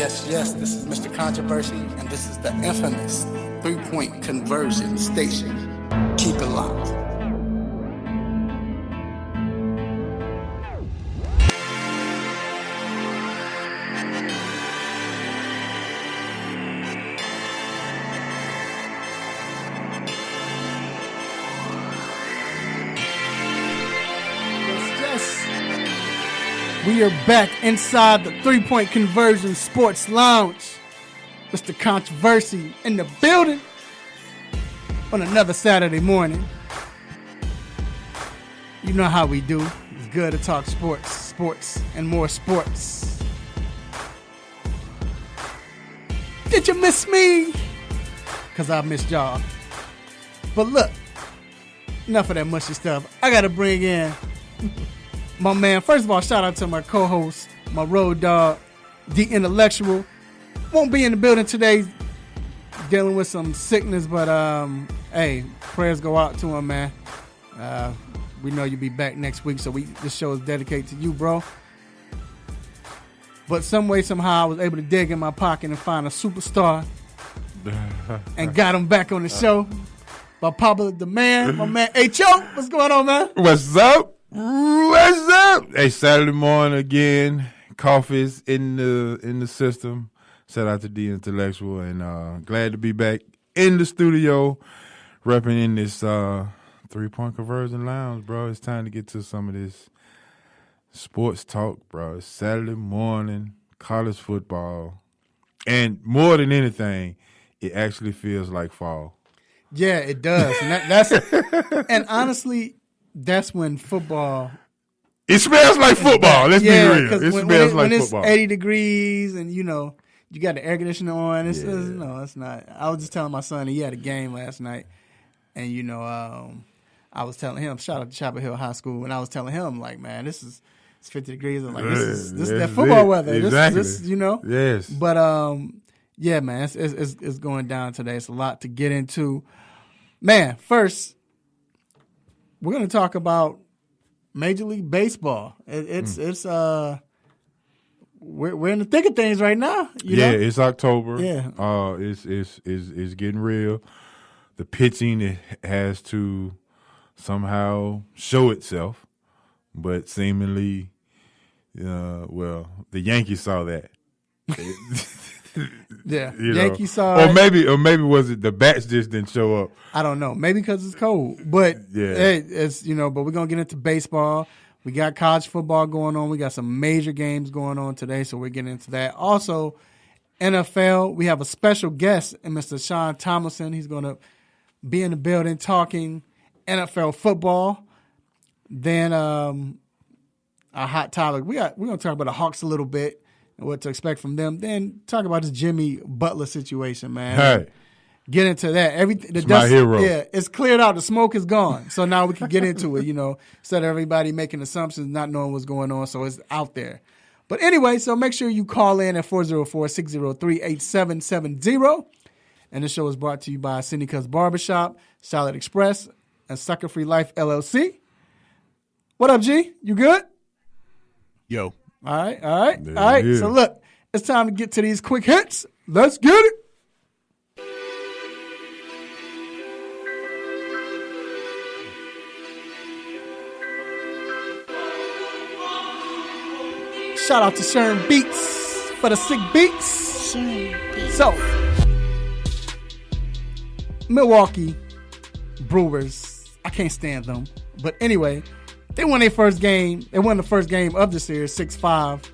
Yes, this is Mr. Controversy, and this is the infamous three-point conversion station. Keep it locked. We are back inside the three-point conversion sports lounge. Mr. Controversy in the building on another Saturday morning. You know how we do. It's good to talk sports, and more sports. Did you miss me? Because I missed y'all. But look, enough of that mushy stuff. I got to bring in my man. First of all, shout out to my co-host, my road dog, the intellectual. Won't be in the building today, dealing with some sickness, but hey, prayers go out to him, man. We know you'll be back next week, so this show is dedicated to you, bro. But some way, somehow, I was able to dig in my pocket and find a superstar and got him back on the show. By popular demand, my man H.O. What's going on, man? What's up? What's up? Hey, Saturday morning again. Coffee's in the system. Shout out to the intellectual, and glad to be back in the studio, repping in this three-point conversion lounge, bro. It's time to get to some of this sports talk, bro. It's Saturday morning, college football, and more than anything, it actually feels like fall. Yeah, it does, and that's and honestly, that's when football. It smells like football. Let's be real. It smells like football. When it's 80 degrees and you got the air conditioner on. No, it's not. I was just telling my son he had a game last night, and I was telling him, shout out to Chapel Hill High School, and I was telling him like, man, it's 50 degrees. I'm like, this is that football weather. Exactly. This Yes. But yeah, man, it's going down today. It's a lot to get into. Man, first, we're going to talk about Major League Baseball. It's we're in the thick of things right now. You know? It's October. Yeah. It's getting real. The pitching it has to somehow show itself, but seemingly, the Yankees saw that. Yeah, Yankees saw or maybe was it the bats just didn't show up? I don't know. Maybe because it's cold. But it's but we're gonna get into baseball. We got college football going on. We got some major games going on today, so we're getting into that. Also, NFL. We have a special guest, Mr. Sean Tomlinson. He's gonna be in the building talking NFL football. Then a hot topic. We're gonna talk about the Hawks a little bit. What to expect from them. Then talk about this Jimmy Butler situation, man. Hey. Get into that. It's my hero. Yeah, it's cleared out. The smoke is gone. So now we can get into it, instead of everybody making assumptions, not knowing what's going on. So it's out there. But anyway, so make sure you call in at 404-603-8770. And this show is brought to you by Cindy Cuz Barbershop, Salad Express, and Sucker Free Life LLC. What up, G? You good? Yo. All right. So look, it's time to get to these quick hits. Let's get it. Shout out to Sharon Beats for the sick beats. So, Milwaukee Brewers, I can't stand them. But anyway, they won their first game. They won the first game of the series, 6-5,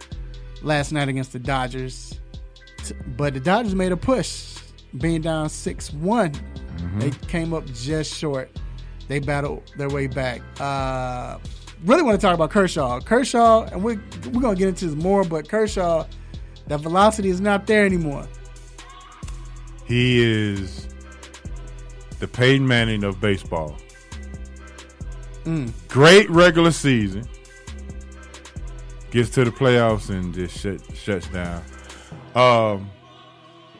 last night against the Dodgers. But the Dodgers made a push, being down 6-1. Mm-hmm. They came up just short. They battled their way back. Really want to talk about Kershaw. And we're going to get into this more, but Kershaw, that velocity is not there anymore. He is the Peyton Manning of baseball. Great regular season. Gets to the playoffs and just shuts down.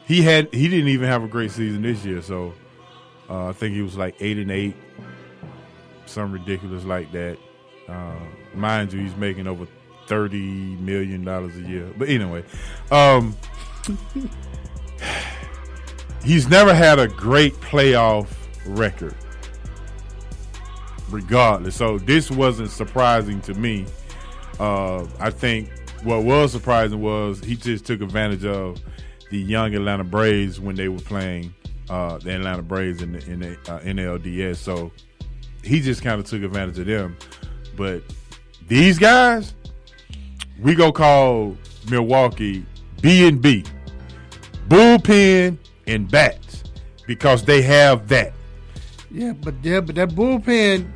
He didn't even have a great season this year, so I think he was like 8-8, something ridiculous like that. Mind you, he's making over $30 million a year. But anyway, he's never had a great playoff record, regardless. So this wasn't surprising to me. I think what was surprising was he just took advantage of the young Atlanta Braves when they were playing the Atlanta Braves in the NLDS. So he just kind of took advantage of them. But these guys, we go call Milwaukee B&B, bullpen and bats, because they have that. Yeah, but that bullpen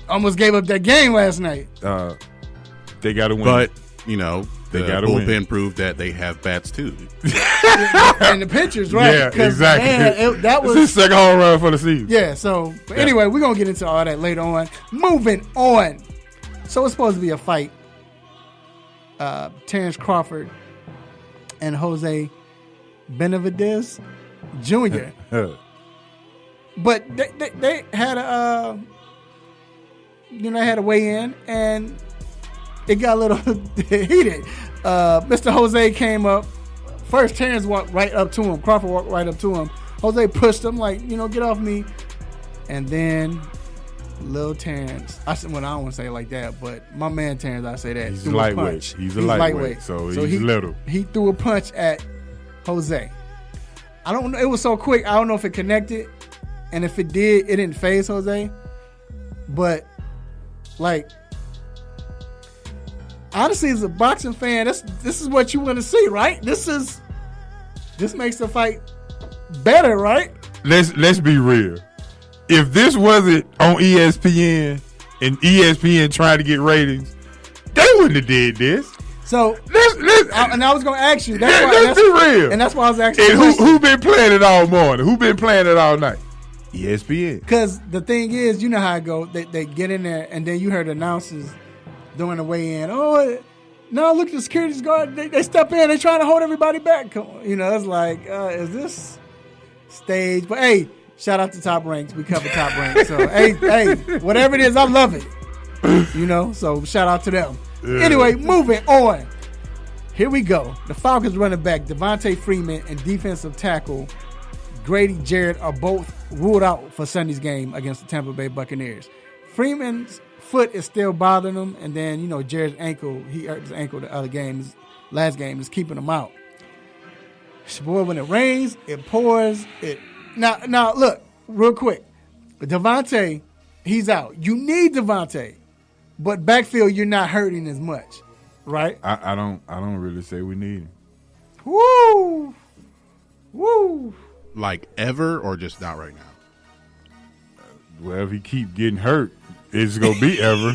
almost gave up that game last night. They got to win. But, the bullpen win. proved that they have bats too. And the pitchers, right? Yeah, exactly. Man, that was his second home run for the season. Yeah, so but anyway, we're going to get into all that later on. Moving on. So it's supposed to be a fight. Terrence Crawford and Jose Benavidez Jr. But they had a weigh in, and it got a little heated. Mr. Jose came up first. Terrence walked right up to him. Crawford walked right up to him. Jose pushed him like, get off me. And then Lil Terrence, I don't want to say it like that, but my man Terrence, I say that. He's lightweight. He's a lightweight, so he's little. He threw a punch at Jose. I don't know. It was so quick. I don't know if it connected, and if it did, it didn't phase Jose. But like, honestly, as a boxing fan, this is what you want to see, right? This makes the fight better, right? Let's be real. If this wasn't on ESPN and ESPN trying to get ratings, they wouldn't have did this. So and I was going to ask you. Let's be real. And that's why I was asking. And who been playing it all morning? Who been playing it all night? ESPN. Because the thing is, you know how it goes. They get in there, and then you heard announcers doing the weigh-in. Oh, no, look, the security guard, they step in. They trying to hold everybody back. It's like, is this staged? But, hey, shout out to Top Ranks. We cover Top Ranks. So, hey, whatever it is, I love it. So shout out to them. Anyway, moving on. Here we go. The Falcons running back Devontae Freeman and defensive tackle Grady Jarrett are both ruled out for Sunday's game against the Tampa Bay Buccaneers. Freeman's foot is still bothering him, and then, Jarrett's ankle, he hurt his ankle the other game, last game, is keeping him out. Boy, when it rains, it pours. Now, look, real quick. Devontae, he's out. You need Devontae, but backfield, you're not hurting as much, right? I don't really say we need him. Woo! Like ever, or just not right now? Well, if he keep getting hurt, it's gonna be ever.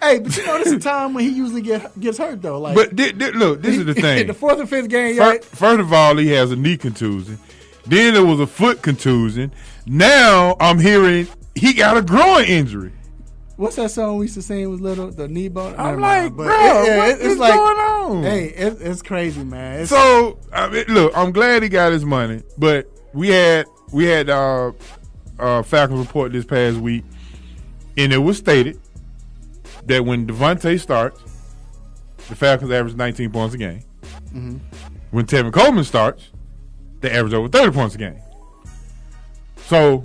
Hey, but this is a time when he usually gets hurt though. Like, but look, this is the thing. The fourth or fifth game, first of all, he has a knee contusion. Then there was a foot contusion. Now I'm hearing he got a groin injury. What's that song we used to sing with Little, the knee bone? I'm like, bro, what is going on? Hey, it's crazy, man. So look, I'm glad he got his money, but we had Falcons report this past week, and it was stated that when Devontae starts, the Falcons average 19 points a game. Mm-hmm. When Tevin Coleman starts, they average over 30 points a game. So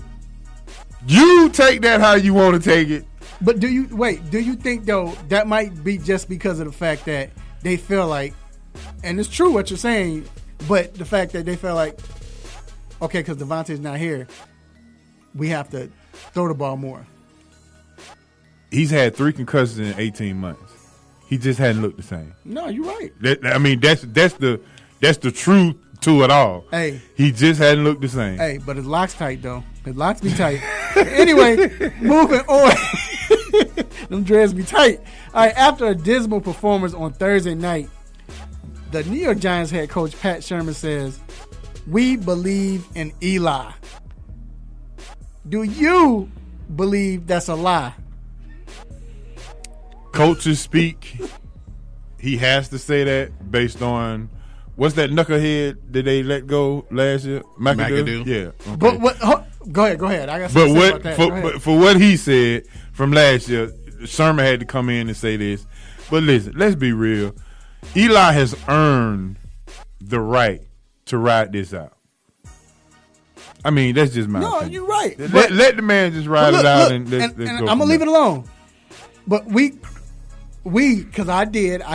you take that how you want to take it. But do you think though that might be just because of the fact that they feel like, and it's true what you're saying, but the fact that they feel like, okay, because Devontae's not here, we have to throw the ball more. He's had 3 concussions in 18 months. He just hadn't looked the same. No, you're right. That's the truth to it all. Hey, he just hadn't looked the same. Hey, but his lock's tight though. His locks be tight. Anyway, moving on. Them dreads be tight. All right, after a dismal performance on Thursday night, the New York Giants head coach Pat Sherman says, "We believe in Eli." Do you believe that's a lie? Coaches speak. He has to say that based on what's that knucklehead that they let go last year? McAdoo? Yeah. Okay. But what? Go ahead. I got something to say about that. But for what he said from last year, Sherman had to come in and say this. But listen, let's be real. Eli has earned the right to ride this out. I mean, that's just my opinion. No, you're right. Let the man just ride it out and let's go. I'm gonna leave it alone. But we, because I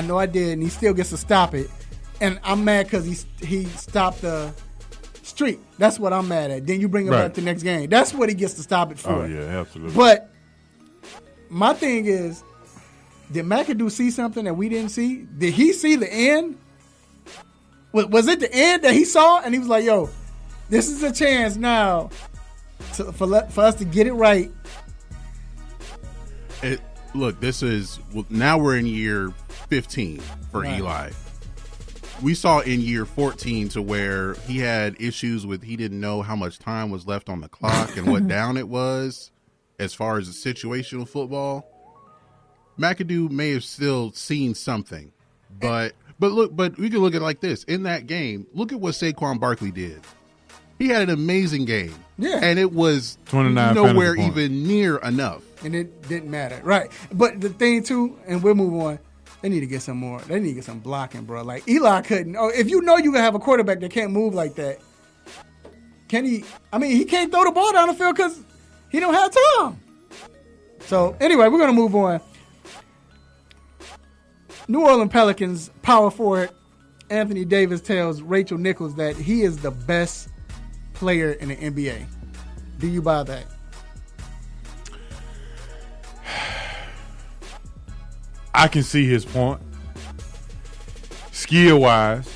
know I did, and he still gets to stop it, and I'm mad because he stopped the streak. That's what I'm mad at. Then you bring him back the next game. That's what he gets to stop it for. Oh yeah, absolutely. But my thing is, did McAdoo see something that we didn't see? Did he see the end? Was it the end that he saw? And he was like, yo, this is a chance now for us to get it right. Look, now we're in year 15 for Eli. We saw in year 14 to where he had issues with he didn't know how much time was left on the clock and what down it was as far as the situational football. McAdoo may have still seen something, but we can look at it like this. In that game, look at what Saquon Barkley did. He had an amazing game. Yeah. And it was 29 nowhere fantasy points. even near enough. And it didn't matter. Right. But the thing, too, and we'll move on, they need to get some more. They need to get some blocking, bro. Like, Eli couldn't. Oh, if you know you're going to have a quarterback that can't move like that, can he? I mean, he can't throw the ball down the field because he don't have time. So, anyway, we're going to move on. New Orleans Pelicans power forward Anthony Davis tells Rachel Nichols that he is the best player in the NBA. Do you buy that? I can see his point. Skill-wise,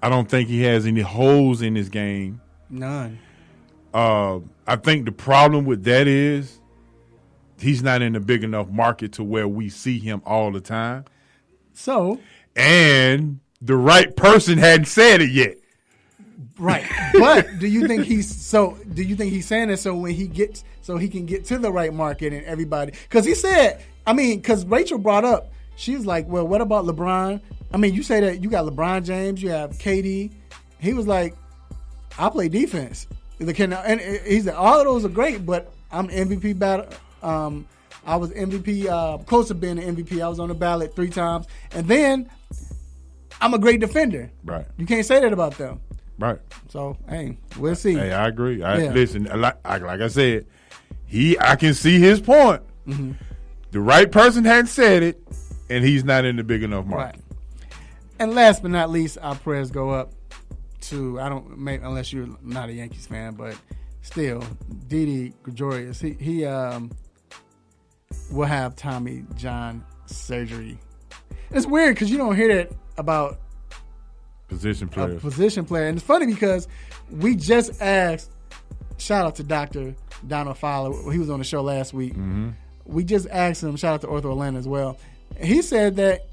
I don't think he has any holes in his game. None. I think the problem with that is he's not in a big enough market to where we see him all the time. So, and the right person hadn't said it yet. Right. But do you think he's saying it so he can get to the right market and everybody? Because he said, because Rachel brought up, she was like, well, what about LeBron? I mean, you say that you got LeBron James, you have KD. He was like, I play defense. And he said, all of those are great, but I'm MVP battle. I was MVP, close to being an MVP. I was on the ballot 3 times. And then I'm a great defender. Right. You can't say that about them. Right. So, hey, we'll see. Hey, I agree. Listen, like I said, I can see his point. Mm-hmm. The right person hadn't said it, and he's not in the big enough market. Right. And last but not least, our prayers go up to, unless you're not a Yankees fan, but still, Didi Gregorius. He will have Tommy John surgery. It's weird because you don't hear that about position players. A position player. And it's funny because we just asked, shout out to Dr. Donald Fowler. He was on the show last week. Mm-hmm. We just asked him, shout out to Ortho Atlanta as well. He said that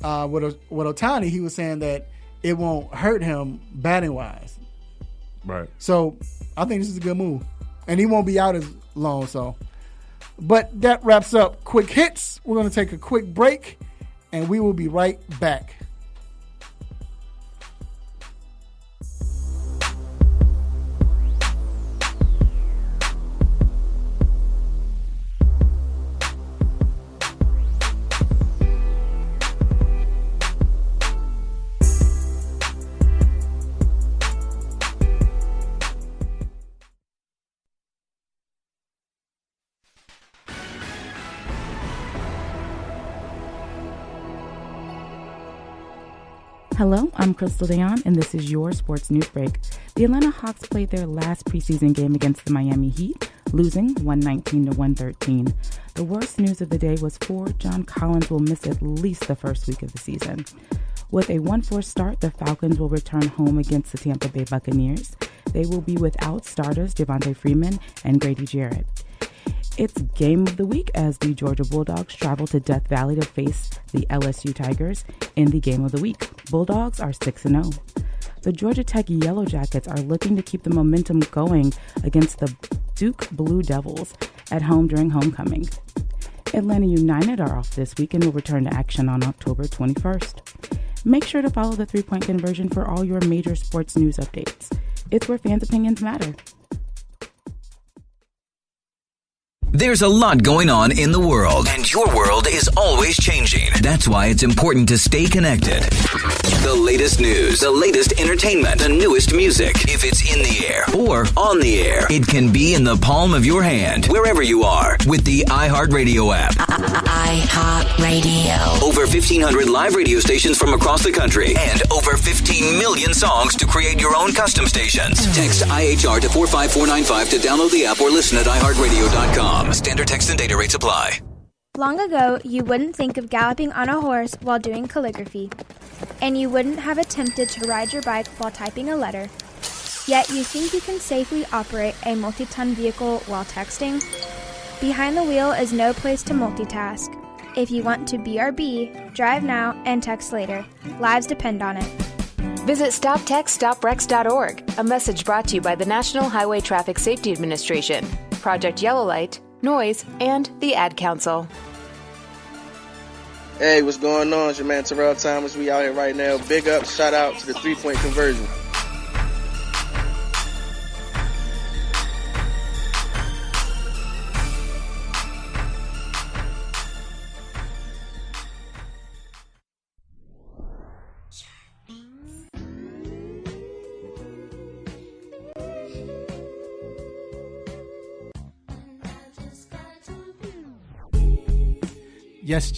with Ohtani, he was saying that it won't hurt him batting-wise. Right. So I think this is a good move. And he won't be out as long. But that wraps up Quick Hits. We're going to take a quick break, and we will be right back. Hello, I'm Crystal Dion, and this is your Sports News Break. The Atlanta Hawks played their last preseason game against the Miami Heat, losing 119-113. The worst news of the day was John Collins will miss at least the first week of the season. With a 1-4 start, the Falcons will return home against the Tampa Bay Buccaneers. They will be without starters Devontae Freeman and Grady Jarrett. It's game of the week as the Georgia Bulldogs travel to Death Valley to face the LSU Tigers in the game of the week. Bulldogs are 6-0. The Georgia Tech Yellow Jackets are looking to keep the momentum going against the Duke Blue Devils at home during homecoming. Atlanta United are off this week and will return to action on October 21st. Make sure to follow the 3-Point Conversion for all your major sports news updates. It's where fans' opinions matter. There's a lot going on in the world, and your world is always changing. That's why it's important to stay connected. The latest news, the latest entertainment, the newest music. If it's in the air or on the air, it can be in the palm of your hand, wherever you are, with the iHeartRadio app. iHeartRadio. Over 1,500 live radio stations from across the country, and over 15 million songs to create your own custom stations. Text IHR to 45495 to download the app or listen at iHeartRadio.com. Standard text and data rates apply. Long ago, you wouldn't think of galloping on a horse while doing calligraphy, and you wouldn't have attempted to ride your bike while typing a letter. Yet you think you can safely operate a multi-ton vehicle while texting? Behind the wheel is no place to multitask. If you want to BRB, drive now and text later. Lives depend on it. Visit StopTextStopWrecks.org, a message brought to you by the National Highway Traffic Safety Administration, Project Yellow Light, Noise, and the Ad Council. Hey, what's going on? It's your man Terrell Thomas. We out here right now. Big up, shout out to the 3-point conversion.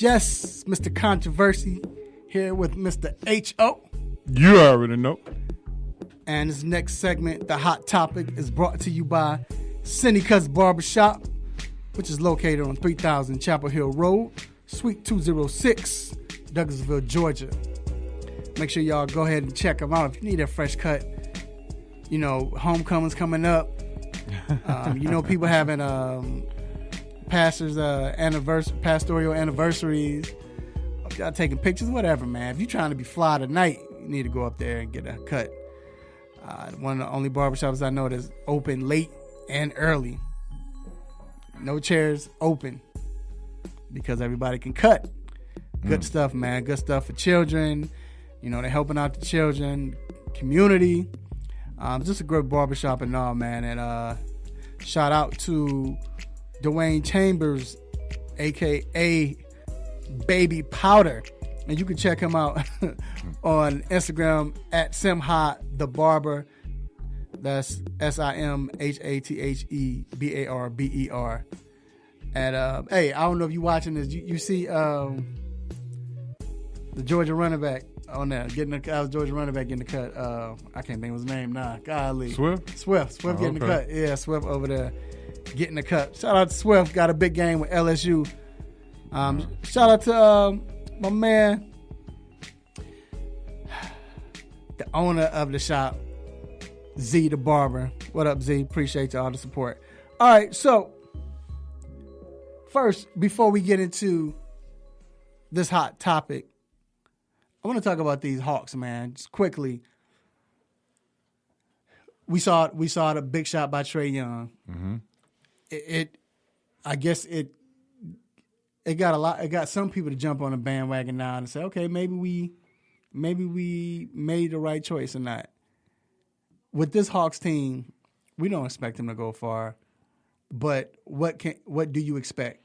Yes, Mr. Controversy here with Mr. H.O. You already know. And this next segment, the hot topic, is brought to you by Seneca's Barbershop, which is located on 3000 Chapel Hill Road, Suite 206, Douglasville, Georgia. Make sure y'all go ahead and check them out if you need a fresh cut. You know, homecoming's coming up. People having pastoral anniversaries. Y'all taking pictures, whatever, man. If you're trying to be fly tonight, you need to go up there and get a cut. One of the only barbershops I know that's open late and early. No chairs, open, because everybody can cut. Good stuff, man. Good stuff for children. You know, they're helping out the children, community. Just a great barbershop and all, man. And shout out to Dwayne Chambers, a.k.a. Baby Powder. And you can check him out on Instagram at Simha the Barber. That's SIMHATHEBARBER. And hey, I don't know if you're watching this. You see the Georgia running back on there Georgia running back getting the cut. I can't think of his name now. Golly. Swift getting the cut. Yeah, Swift over there getting the cut. Shout out to Swift. Got a big game with LSU. Shout out to my man, the owner of the shop, Z the Barber. What up, Z? Appreciate all the support. All right, so first, before we get into this hot topic, I want to talk about these Hawks, man. Just quickly. We saw the big shot by Trae Young. Mm-hmm. I guess it got some people to jump on the bandwagon now and say, okay, maybe we made the right choice or not. With this Hawks team, we don't expect them to go far. But what do you expect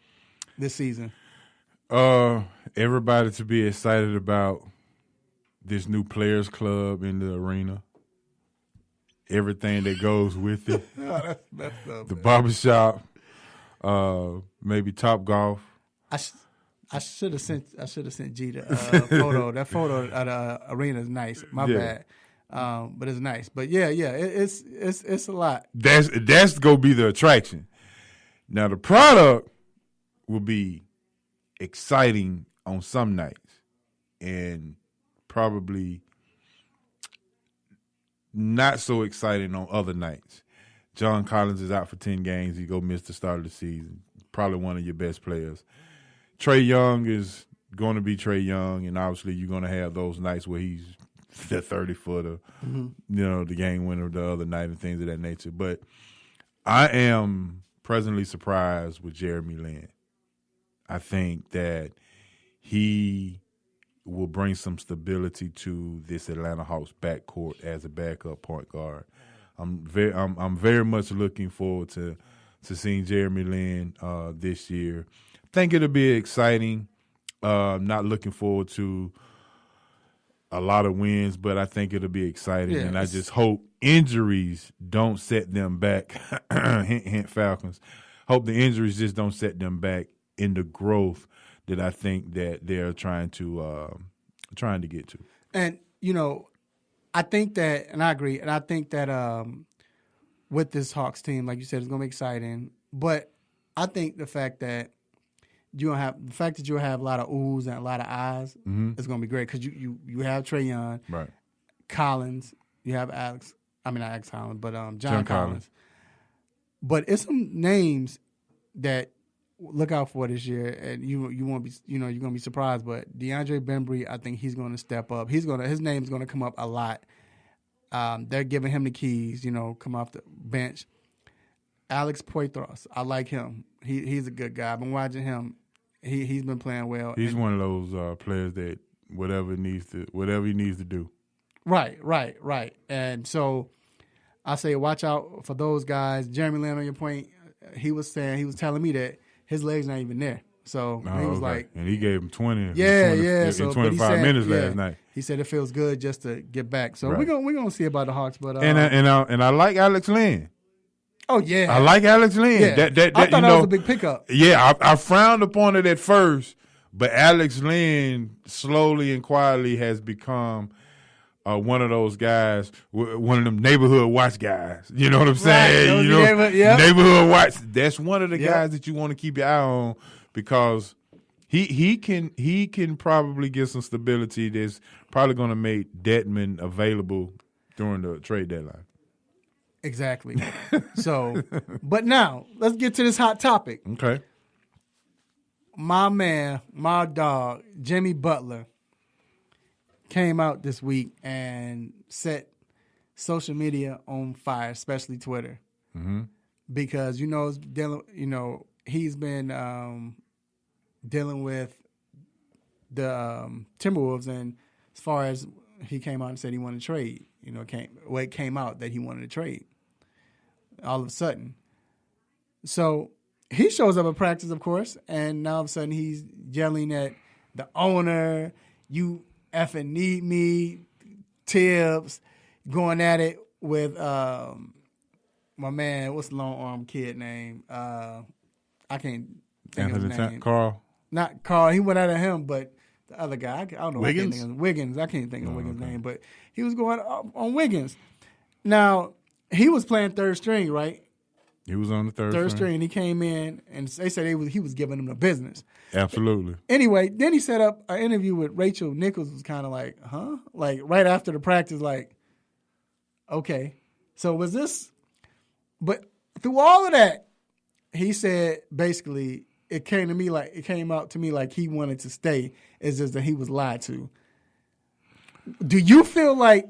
this season? Everybody to be excited about this new players club in the arena. Everything that goes with it. That's the barbershop, maybe Top Golf. I should have sent G the photo. That photo at the arena is nice. My bad. But it's nice. But yeah, it's a lot. That's gonna be the attraction. Now the product will be exciting on some nights and probably not so exciting on other nights. John Collins is out for 10 games. He go miss the start of the season. Probably one of your best players. Trae Young is going to be Trae Young, and obviously you're going to have those nights where he's the 30-footer, the game winner the other night and things of that nature. But I am presently surprised with Jeremy Lin. I think that he will bring some stability to this Atlanta Hawks backcourt as a backup point guard. I'm very much looking forward to to seeing Jeremy Lin this year. I think it'll be exciting. Not looking forward to a lot of wins, but I think it'll be exciting. And I just hope injuries don't set them back. Hint, hint, Falcons. Hope the injuries just don't set them back in the growth that I think that they're trying to get to. And, I think that, and I agree, and I think that with this Hawks team, like you said, it's going to be exciting. But I think the fact that you'll have a lot of oohs and a lot of eyes is going to be great because you have Trae Young, right? Collins, you have not Alex Collins, but John Collins. But it's some names that look out for this year, and you won't be, you're going to be surprised. But DeAndre Bembry, I think he's going to step up. His name's going to come up a lot. They're giving him the keys, come off the bench. Alex Poitras, I like him. He's a good guy. I've been watching him. He's been playing well. He's one of those players that whatever he needs to do. Right. And so I say watch out for those guys. Jeremy Lin, on your point, he was telling me that his legs not even there. So he was like, and he gave him 20. In so 25 minutes last night. He said it feels good just to get back. So we're gonna see about the Hawks. But and I like Alex Lin. Oh yeah, I like Alex Lin. Yeah. I thought that was a big pickup. Yeah, I frowned upon it at first, but Alex Lin slowly and quietly has become one of those guys, one of them neighborhood watch guys. You know what I'm saying? Right. Neighborhood watch. That's one of the guys that you want to keep your eye on because he can probably get some stability that's probably going to make Detman available during the trade deadline. Exactly. So, but now let's get to this hot topic. Okay. My man, my dog, Jimmy Butler, came out this week and set social media on fire, especially Twitter, because he's been dealing with the Timberwolves, and as far as he came out and said he wanted to trade, it came out that he wanted to trade. All of a sudden. So he shows up at practice, of course, and now all of a sudden he's yelling at the owner, you effing need me, Tibbs, going at it with my man, what's the long-arm kid name? I can't think of his name. Carl? Not Carl. He went at him, but the other guy, I don't know. Wiggins? Wiggins. I can't think of Wiggins' name, but he was going on Wiggins. Now, he was playing third string, right? He was on the third string. And he came in, and they said he was giving them the business. Absolutely. Anyway, then he set up an interview with Rachel Nichols. Was kind of like, huh? Like right after the practice, like, okay. So was this? But through all of that, he said basically it came out to me like he wanted to stay. It's just that he was lied to. Do you feel like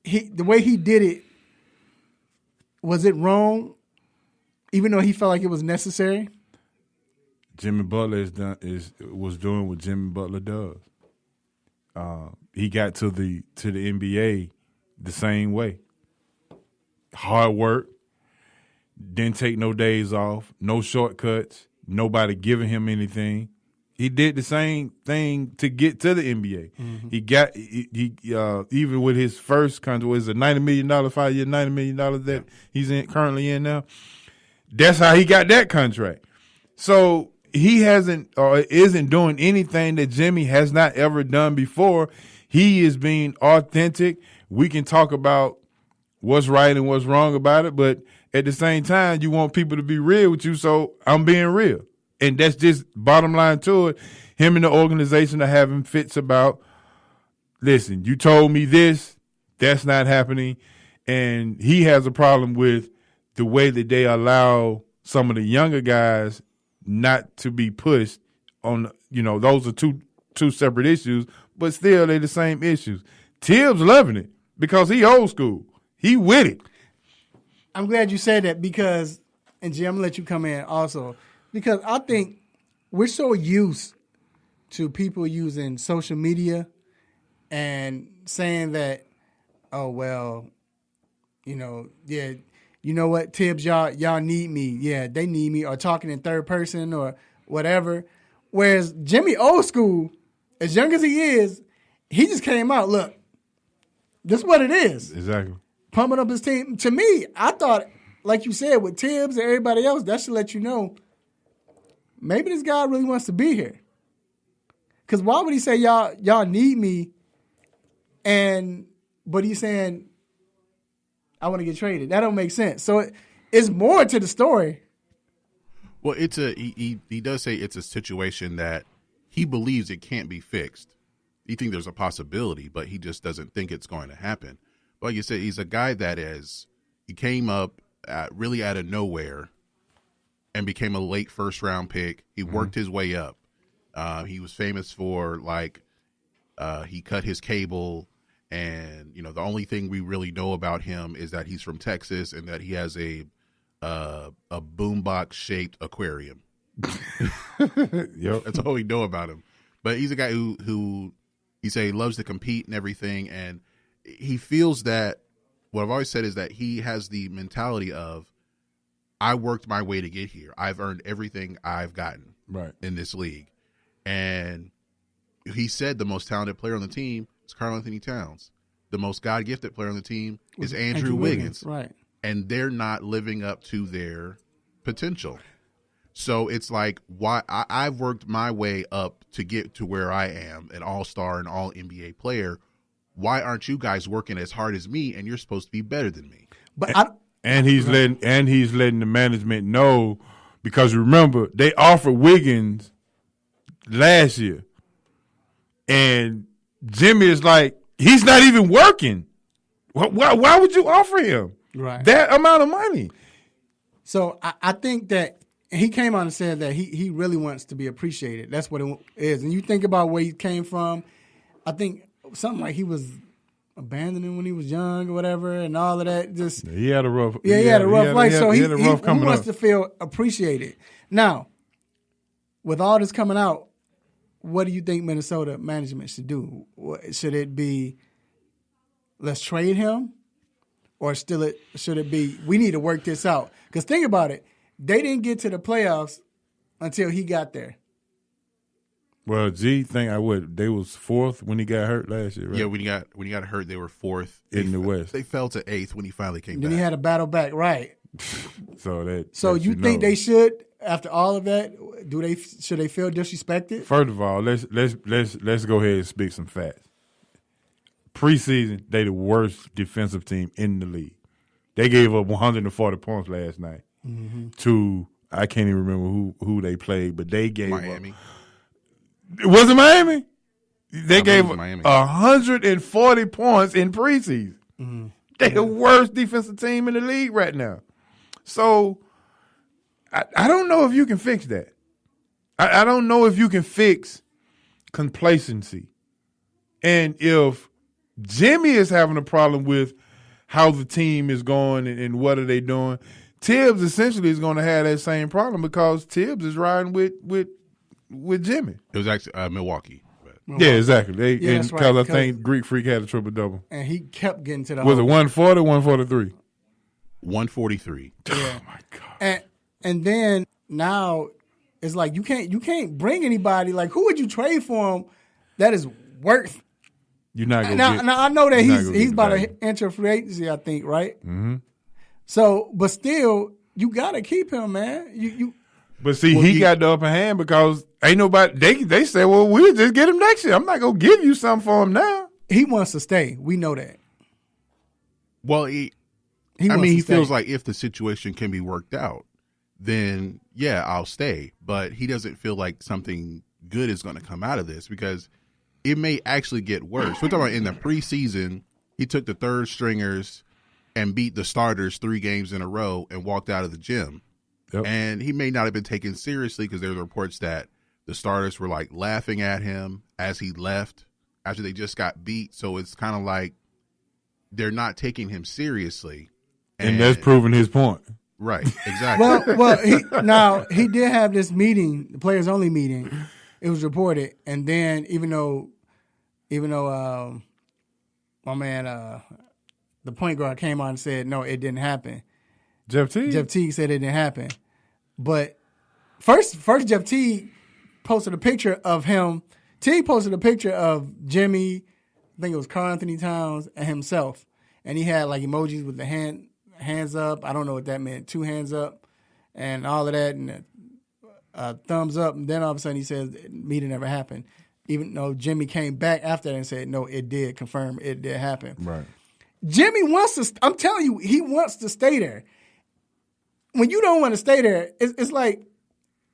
the way he did it, was it wrong, even though he felt like it was necessary? Jimmy Butler was doing what Jimmy Butler does. He got to the NBA the same way. Hard work, didn't take no days off, no shortcuts, nobody giving him anything. He did the same thing to get to the NBA. Mm-hmm. He even with his first contract, was a $90 million 5-year, $90 million that he's currently in now. That's how he got that contract. So he hasn't or isn't doing anything that Jimmy has not ever done before. He is being authentic. We can talk about what's right and what's wrong about it, but at the same time, you want people to be real with you, so I'm being real. And that's just bottom line to it. Him and the organization are having fits about, listen, you told me this, that's not happening. And he has a problem with the way that they allow some of the younger guys not to be pushed on, those are two separate issues, but still they're the same issues. Tibbs loving it because he old school. He with it. I'm glad you said that because, and Jim, I'm going to let you come in also, because I think we're so used to people using social media and saying that, oh, well, you know what, Tibbs, y'all need me. Yeah, they need me, or talking in third person or whatever. Whereas Jimmy, old school, as young as he is, he just came out, look, this is what it is. Exactly. Pumping up his team. To me, I thought, like you said, with Tibbs and everybody else, that should let you know maybe this guy really wants to be here. Because why would he say y'all need me, but he's saying I want to get traded? That don't make sense. So it's more to the story. Well, he does say it's a situation that he believes it can't be fixed. He thinks there's a possibility, but he just doesn't think it's going to happen. But like you said, he's a guy he came up really out of nowhere and became a late first-round pick. He worked his way up. He was famous for, he cut his cable, and, the only thing we really know about him is that he's from Texas and that he has a boombox-shaped aquarium. Yep. That's all we know about him. But he's a guy who he say loves to compete and everything, and he feels that what I've always said is that he has the mentality of, I worked my way to get here. I've earned everything I've gotten in this league. And he said the most talented player on the team is Karl Anthony Towns. The most God-gifted player on the team is Andrew Wiggins. Right. And they're not living up to their potential. So it's like, why I've worked my way up to get to where I am, an all-star and all-NBA player. Why aren't you guys working as hard as me, and you're supposed to be better than me? But he's letting the management know, because remember, they offered Wiggins last year. And Jimmy is like, he's not even working. Why would you offer him that amount of money? So I think that he came on and said that he really wants to be appreciated. That's what it is. And you think about where he came from, I think something like he was abandoning when he was young or whatever, and all of that. Just he had a rough. Yeah, he had a rough life. So he wants to feel appreciated. Now, with all this coming out, what do you think Minnesota management should do? Should it be, let's trade him, or should it be, we need to work this out? Because think about it, they didn't get to the playoffs until he got there. Well, they was fourth when he got hurt last year, right? Yeah, when he got hurt, they were fourth in the West. They fell to eighth when he finally came back. Then he had a battle back, right? So you think they should, after all of that, should they feel disrespected? First of all, let's go ahead and speak some facts. Preseason, they the worst defensive team in the league. They gave up 140 points last night to, I can't even remember who they played, but they gave Miami. Was it Miami? They gave 140 points in preseason. Mm-hmm. They're the worst defensive team in the league right now. So I don't know if you can fix that. I don't know if you can fix complacency. And if Jimmy is having a problem with how the team is going and what are they doing, Tibbs essentially is going to have that same problem, because Tibbs is riding with Jimmy. It was actually Milwaukee. Yeah, exactly. Because I think Greek Freak had a triple-double. And he kept getting to the Was it 140 or 143? 143. Yeah. Oh, my God. And then now it's like you can't bring anybody. Like, who would you trade for him that is worth? You're not going to Now, I know that he's about to enter free agency, I think, right? Mm-hmm. So, but still, you got to keep him, man. But see, he got the upper hand because ain't nobody. They say, well, we'll just get him next year. I'm not gonna give you something for him now. He wants to stay. We know that. Well, he feels like if the situation can be worked out, then yeah, I'll stay. But he doesn't feel like something good is going to come out of this, because it may actually get worse. We're talking about in the preseason, he took the third stringers and beat the starters 3 games in a row and walked out of the gym. Yep. And he may not have been taken seriously, because there were reports that the starters were like laughing at him as he left after they just got beat. So it's kind of like they're not taking him seriously. And that's proving his point. Right, exactly. Well, he did have this meeting, the players only meeting. It was reported. And then even though my man, the point guard came on and said, no, it didn't happen. Jeff Teague? Jeff Teague said it didn't happen. But first Jeff Teague posted a picture of him. Teague posted a picture of Jimmy, I think it was Karl Anthony Towns, and himself. And he had like emojis with the hands up. I don't know what that meant. 2 hands up and all of that, and thumbs up. And then all of a sudden he says meeting never happened. Even though Jimmy came back after that and said, no, it did confirm it did happen. Right. Jimmy wants to, I'm telling you, he wants to stay there. When you don't want to stay there, it's like,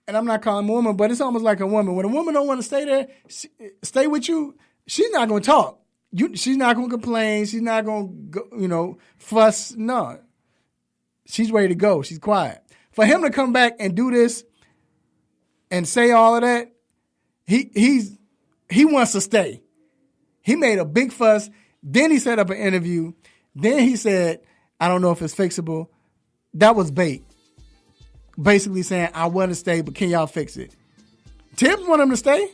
and I'm not calling a woman, but it's almost like a woman. When a woman don't want to stay there, stay with you, she's not going to talk. She's not going to complain. She's not going to, fuss. No. She's ready to go. She's quiet. For him to come back and do this and say all of that, he wants to stay. He made a big fuss. Then he set up an interview. Then he said, I don't know if it's fixable. That was bait. Basically saying, I want to stay, but can y'all fix it? Tibbs want him to stay.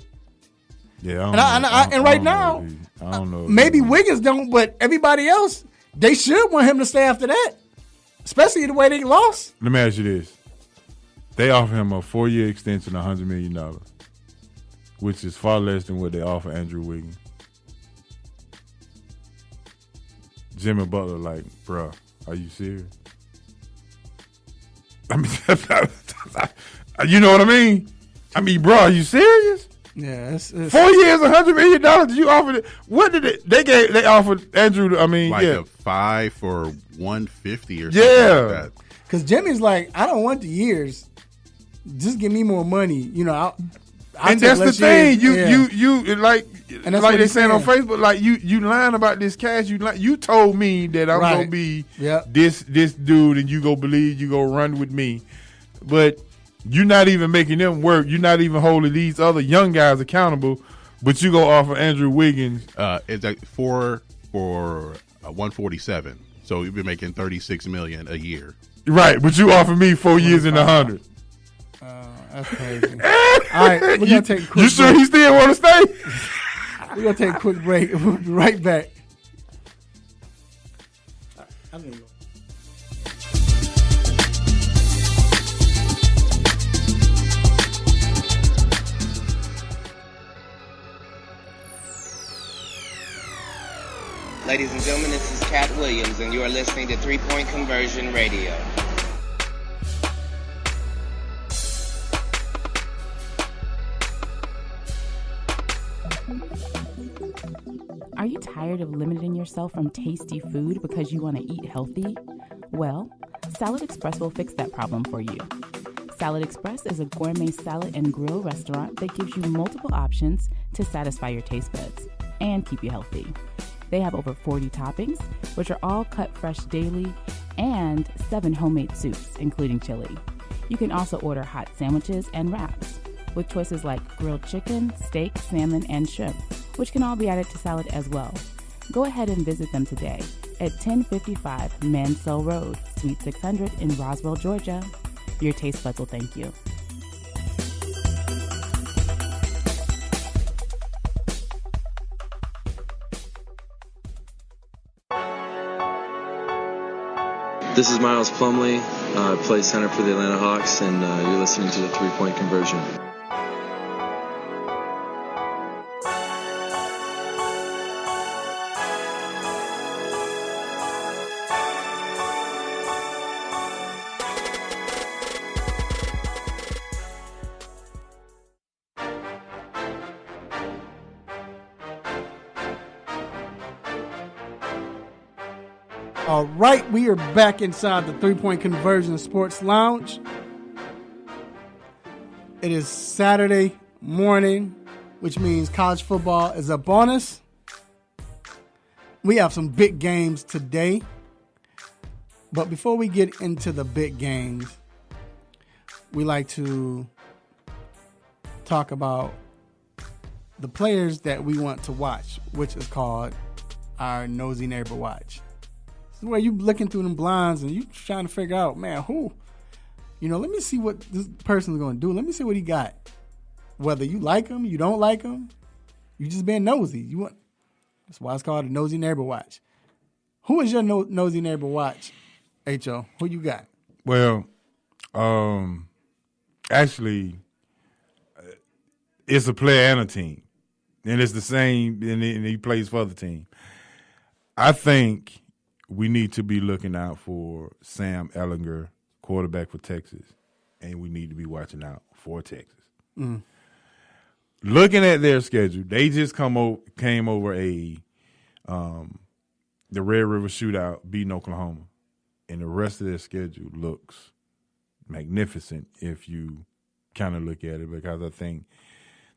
Yeah, right now, I don't know. Maybe Wiggins don't, but everybody else, they should want him to stay after that, especially the way they lost. Let me ask you this. They offer him a 4-year extension, $100 million, which is far less than what they offer Andrew Wiggins. Jimmy Butler like, bruh, are you serious? I mean, you know what I mean? I mean, bro, are you serious? Yeah, it's 4 years, $100 million. Did you offer it? What did it? They offered Andrew. I mean, like yeah, a 5 for $150 or something like that. Because Jimmy's like, I don't want the years. Just give me more money. I'll and that's the thing. Years. You like they saying on Facebook, like you lying about this cash. You told me that I'm gonna be this dude, and you go believe you go run with me, but you're not even making them work. You're not even holding these other young guys accountable. But you go offer Andrew Wiggins. It's like 4 for 147. So you've been making $36 million a year. Right, but you offer me 4 years and 100. That's crazy. All right, we're gonna take a quick break. You sure he still want to stay? We're gonna take a quick break. We'll be right back. Ladies and gentlemen, this is Cat Williams, and you are listening to 3 Point Conversion Radio. Are you tired of limiting yourself from tasty food because you want to eat healthy? Well, Salad Express will fix that problem for you. Salad Express is a gourmet salad and grill restaurant that gives you multiple options to satisfy your taste buds and keep you healthy. They have over 40 toppings, which are all cut fresh daily, and 7 homemade soups, including chili. You can also order hot sandwiches and wraps, with choices like grilled chicken, steak, salmon, and shrimp, which can all be added to salad as well. Go ahead and visit them today at 1055 Mansell Road, Suite 600 in Roswell, Georgia. Your taste buds will thank you. This is Miles Plumley. I play center for the Atlanta Hawks, and you're listening to the 3 Point Conversion. All right, we are back inside the 3 Point Conversion Sports Lounge. It is Saturday morning, which means college football is up on us. We have some big games today. But before we get into the big games, we like to talk about the players that we want to watch, which is called our Nosy Neighbor Watch. Where you looking through them blinds and you trying to figure out, man, who, let me see what this person's going to do. Let me see what he got. Whether you like him, you don't like him, you just being nosy. That's why it's called a Nosy Neighbor Watch. Who is your Nosy Neighbor Watch, H.O.? Who you got? Well, actually, it's a player and a team, and it's the same. And he plays for the team. I think we need to be looking out for Sam Ehlinger, quarterback for Texas, and we need to be watching out for Texas. Mm. Looking at their schedule, they just came over the Red River Shootout, beating Oklahoma, and the rest of their schedule looks magnificent if you kind of look at it, because I think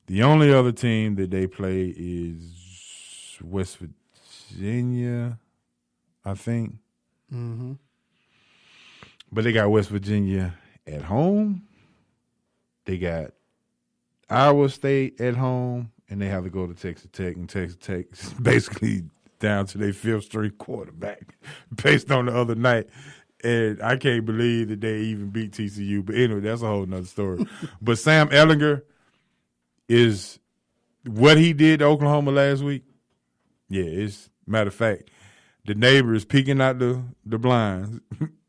the only other team that they play is West Virginia, I think. Mm-hmm. But they got West Virginia at home. They got Iowa State at home, and they have to go to Texas Tech, and Texas Tech is basically down to their fifth-string quarterback based on the other night. And I can't believe that they even beat TCU. But anyway, that's a whole nother story. But Sam Ehlinger is what he did to Oklahoma last week. Yeah, it's matter of fact, the neighbor is peeking out the blinds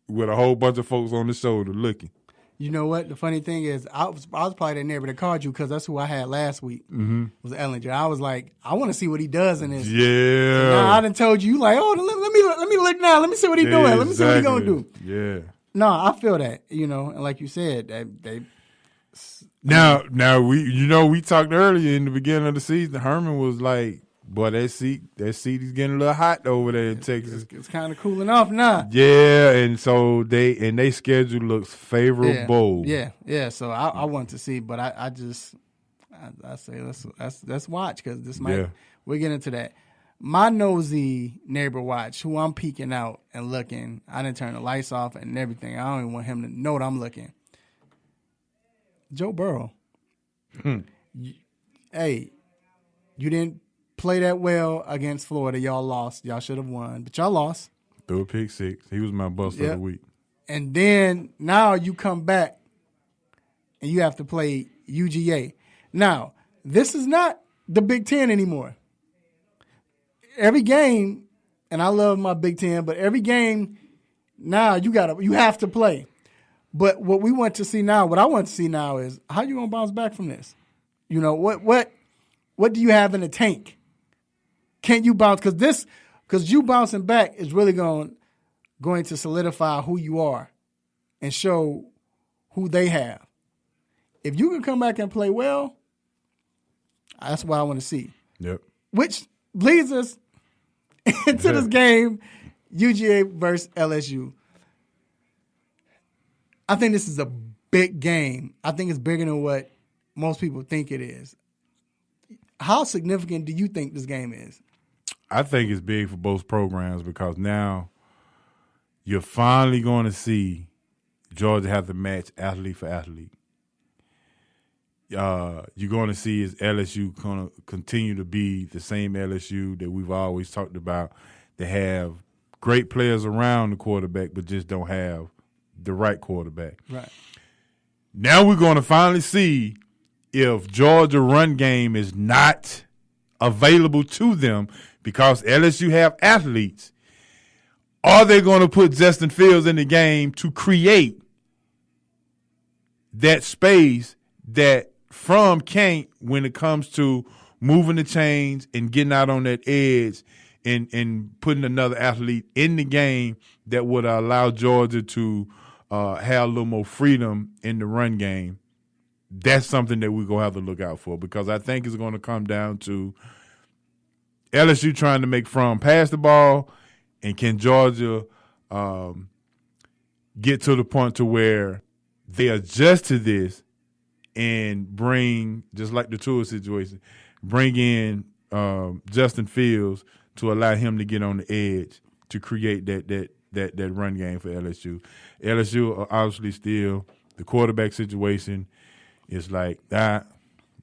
with a whole bunch of folks on the shoulder looking. You know what? The funny thing is, I was probably that neighbor that called you because that's who I had last week. Mm-hmm. Was Ehlinger. I was like, I want to see what he does in this. Yeah. So now I done told you, like, oh, let me look now. Let me see what he's doing. Let me see what he's gonna do. Yeah. No, I feel that. And like you said, they. Now we talked earlier in the beginning of the season. Herman was like, boy, that seat is getting a little hot over there in Texas. It's kind of cooling off now. Yeah, and so they schedule looks favorable. Yeah. So I want to see, but I say let's watch, because this might we'll get into that. My nosy neighbor watch, who I'm peeking out and looking. I didn't turn the lights off and everything. I don't even want him to know that I'm looking. Joe Burrow. Hey, you didn't play that well against Florida. Y'all lost. Y'all should have won, but y'all lost. Threw a pick six. He was my bust of the week. And then now you come back and you have to play UGA. Now, this is not the Big Ten anymore. Every game, and I love my Big Ten, but every game now you have to play. But what I want to see now is how you gonna bounce back from this? What do you have in the tank? Can you bounce? Because you bouncing back is really going to solidify who you are and show who they have. If you can come back and play well, that's what I want to see. Yep. Which leads us into this game, UGA versus LSU. I think this is a big game. I think it's bigger than what most people think it is. How significant do you think this game is? I think it's big for both programs, because now you're finally going to see Georgia have to match athlete for athlete. You're going to see is LSU going to continue to be the same LSU that we've always talked about. They have great players around the quarterback, but just don't have the right quarterback. Right. Now we're going to finally see if Georgia run game is not available to them because LSU have athletes. Are they going to put Justin Fields in the game to create that space that Fromm can't when it comes to moving the chains and getting out on that edge and putting another athlete in the game that would allow Georgia to have a little more freedom in the run game? That's something that we're going to have to look out for, because I think it's going to come down to LSU trying to make Fromm pass the ball, and can Georgia get to the point to where they adjust to this and bring, just like the Tua situation, bring in Justin Fields to allow him to get on the edge to create that run game for LSU. LSU are obviously still, the quarterback situation is like that.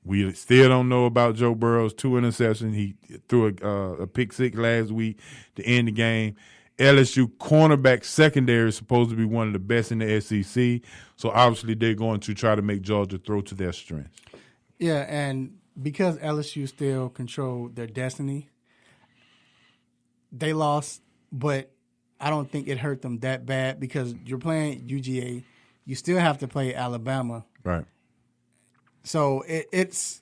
We still don't know about Joe Burrow's 2 interceptions. He threw a pick six last week to end the game. LSU cornerback secondary is supposed to be one of the best in the SEC, so obviously they're going to try to make Georgia throw to their strengths. Yeah, and because LSU still controlled their destiny, they lost, but I don't think it hurt them that bad because you're playing UGA. You still have to play Alabama. Right. So it's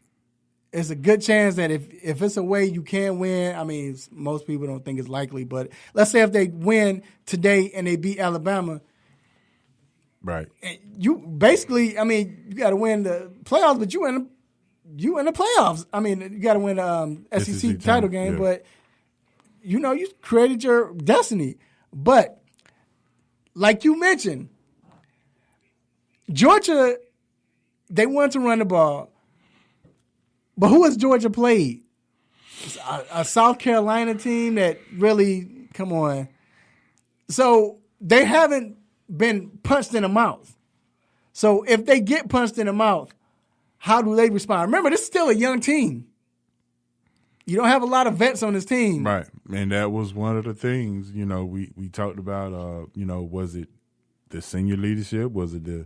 a good chance that if it's a way you can win, I mean, most people don't think it's likely, but let's say if they win today and they beat Alabama, right? You basically, I mean, you got to win the playoffs, but you in the playoffs. I mean, you got to win the SEC title game, but you created your destiny. But like you mentioned, Georgia, they want to run the ball. But who has Georgia played? A South Carolina team that really, come on. So they haven't been punched in the mouth. So if they get punched in the mouth, how do they respond? Remember, this is still a young team. You don't have a lot of vets on this team. Right. And that was one of the things, we talked about, was it the senior leadership? Was it the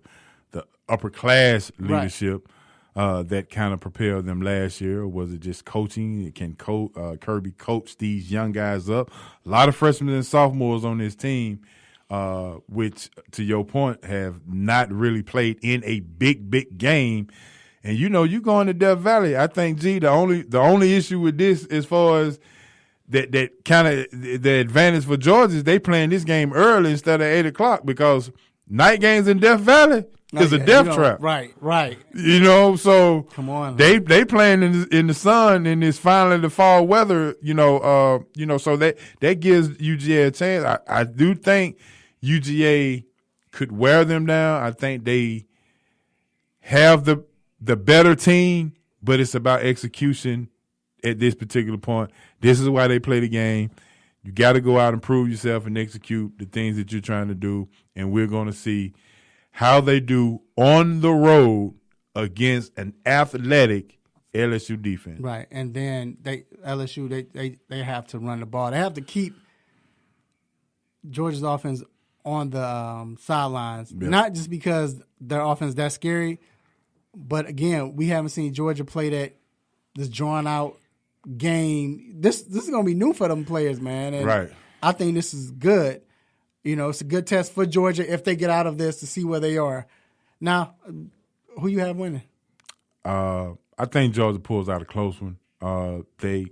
upper class leadership? Right. That kind of propelled them last year? Or was it just coaching? Can Kirby coach these young guys up? A lot of freshmen and sophomores on this team, which, to your point, have not really played in a big game. And you go into Death Valley. I think, the only issue with this, as far as that kind of the advantage for Georgia, is they playing this game early instead of 8:00 because night games in Death Valley is a death trap. Right. So come on, they playing in the sun in this finally the fall weather. So that gives UGA a chance. I do think UGA could wear them down. I think they have the better team, but it's about execution at this particular point. This is why they play the game. You got to go out and prove yourself and execute the things that you're trying to do, and we're going to see how they do on the road against an athletic LSU defense. Right, and then LSU they have to run the ball. They have to keep Georgia's offense on the sidelines, not just because their offense is that scary, but again, we haven't seen Georgia play this drawn out game. This is going to be new for them players, man. And right. I think this is good. It's a good test for Georgia if they get out of this to see where they are. Now, who you have winning? I think Georgia pulls out a close one. They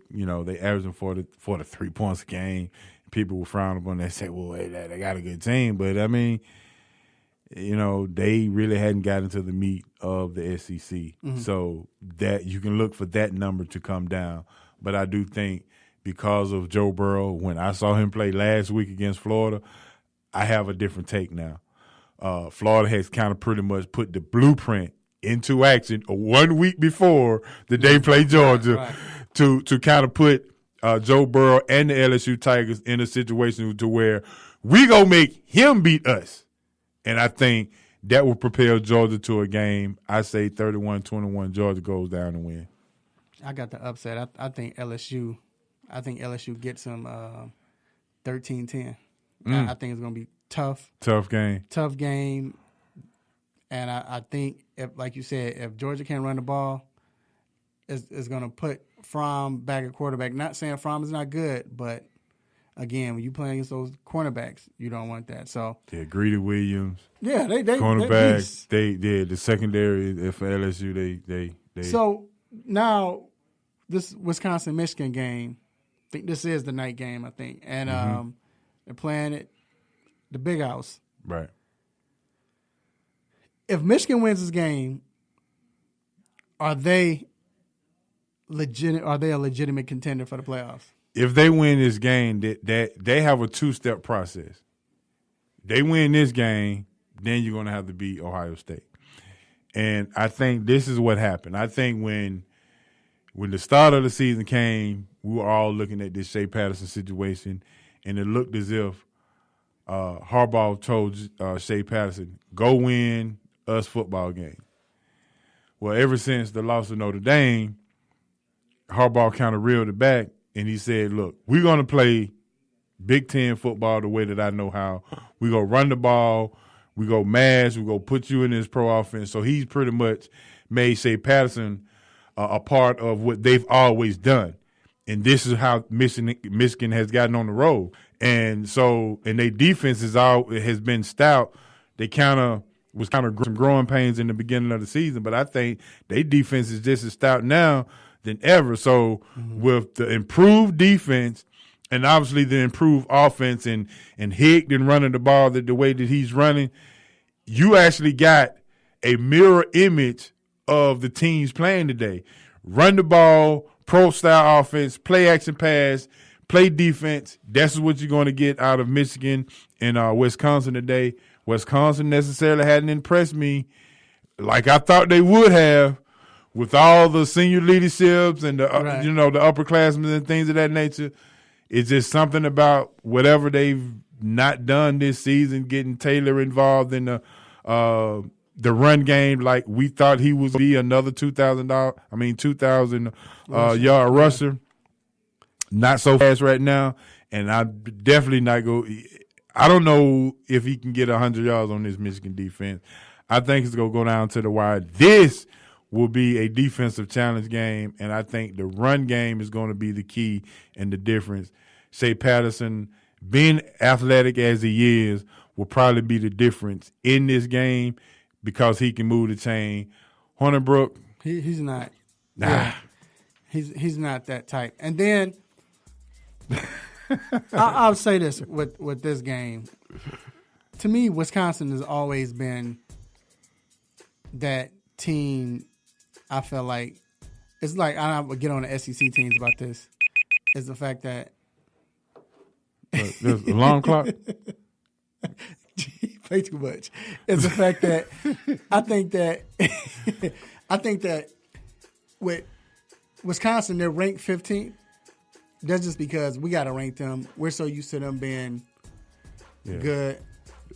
averaging 43 points a game. People will frown upon that and say, well, they got a good team. But, I mean, they really hadn't gotten to the meat of the SEC. Mm-hmm. So that you can look for that number to come down. But I do think because of Joe Burrow, when I saw him play last week against Florida, I have a different take now. Florida has kind of pretty much put the blueprint into action 1 week before the day play Georgia to kind of put Joe Burrow and the LSU Tigers in a situation to where we gonna make him beat us. And I think that will propel Georgia to a game. I say 31-21, Georgia goes down and win. I got the upset. I think LSU gets them 13-10. I think it's going to be tough. Tough game. And I think, like you said, if Georgia can't run the ball, it's going to put Fromm back at quarterback. Not saying Fromm is not good, but again, when you play against those cornerbacks, you don't want that. So Greedy Williams. Yeah, they cornerbacks. The secondary for LSU. They. So now this Wisconsin-Michigan game, I think this is the night game. I think, and they're playing at the Big House. Right. If Michigan wins this game, are they legit? Are they a legitimate contender for the playoffs? If they win this game, they have a two-step process. They win this game, then you're going to have to beat Ohio State. And I think this is what happened. I think when the start of the season came, we were all looking at this Shea Patterson situation, and it looked as if Harbaugh told Shea Patterson, go win us football game. Well, ever since the loss of Notre Dame, Harbaugh kind of reeled it back, and he said, look, we're going to play Big Ten football the way that I know how. We're going to run the ball. We go mash. We're going to put you in this pro offense. So he's pretty much made Shea Patterson a part of what they've always done. And this is how Michigan has gotten on the road. And so, and their defense has been stout. They was some growing pains in the beginning of the season, but I think their defense is just as stout now than ever. So with the improved defense and obviously the improved offense and Higdon running the ball the way that he's running, you actually got a mirror image of the teams playing today. Run the ball, pro-style offense, play action pass, play defense. That's what you're going to get out of Michigan and Wisconsin today. Wisconsin necessarily hadn't impressed me like I thought they would have with all the senior leaderships and the the upperclassmen and things of that nature. It's just something about whatever they've not done this season, getting Taylor involved in the run game like we thought he would be, another 2,000 yard rusher. Not so fast right now, and I definitely not go. I don't know if he can get 100 yards on this Michigan defense. I think it's going to go down to the wire. This will be a defensive challenge game, and I think the run game is going to be the key and the difference. Shea Patterson, being athletic as he is, will probably be the difference in this game because he can move the chain. Hornibrook, he's not. Nah. Yeah, he's not that type. And then I'll say this with this game. To me, Wisconsin has always been that team. I feel like it's like I would get on the SEC teams about this. Is the fact that there's alarm clock. Play too much. It's the fact that I think that with Wisconsin, they're ranked 15th. That's just because we got to rank them. We're so used to them being good.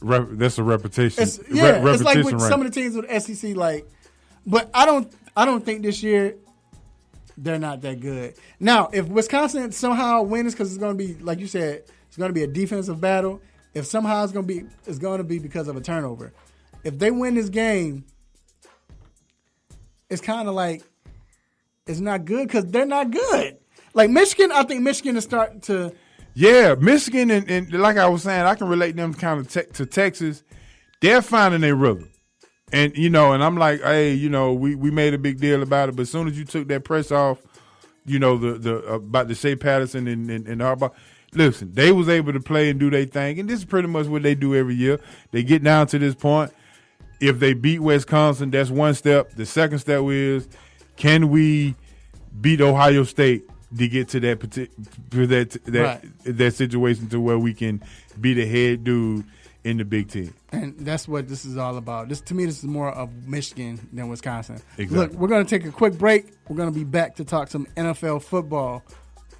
That's a repetition. It's like with some of the teams with SEC, but I don't think this year they're not that good. Now, if Wisconsin somehow wins, because it's going to be, like you said, it's going to be a defensive battle. If somehow it's going to be because of a turnover. If they win this game, it's kind of like it's not good because they're not good. Like Michigan, I think Michigan is starting to. Yeah, Michigan and like I was saying, I can relate them kind of to Texas. They're finding their rhythm, and and I'm like, hey, we made a big deal about it, but as soon as you took that press off, the about the Shea Patterson and Harbaugh. Listen, they was able to play and do their thing, and this is pretty much what they do every year. They get down to this point. If they beat Wisconsin, that's one step. The second step is, can we beat Ohio State to get to that situation to where we can be the head dude in the Big Ten? And that's what this is all about. To me, this is more of Michigan than Wisconsin. Exactly. Look, we're going to take a quick break. We're going to be back to talk some NFL football.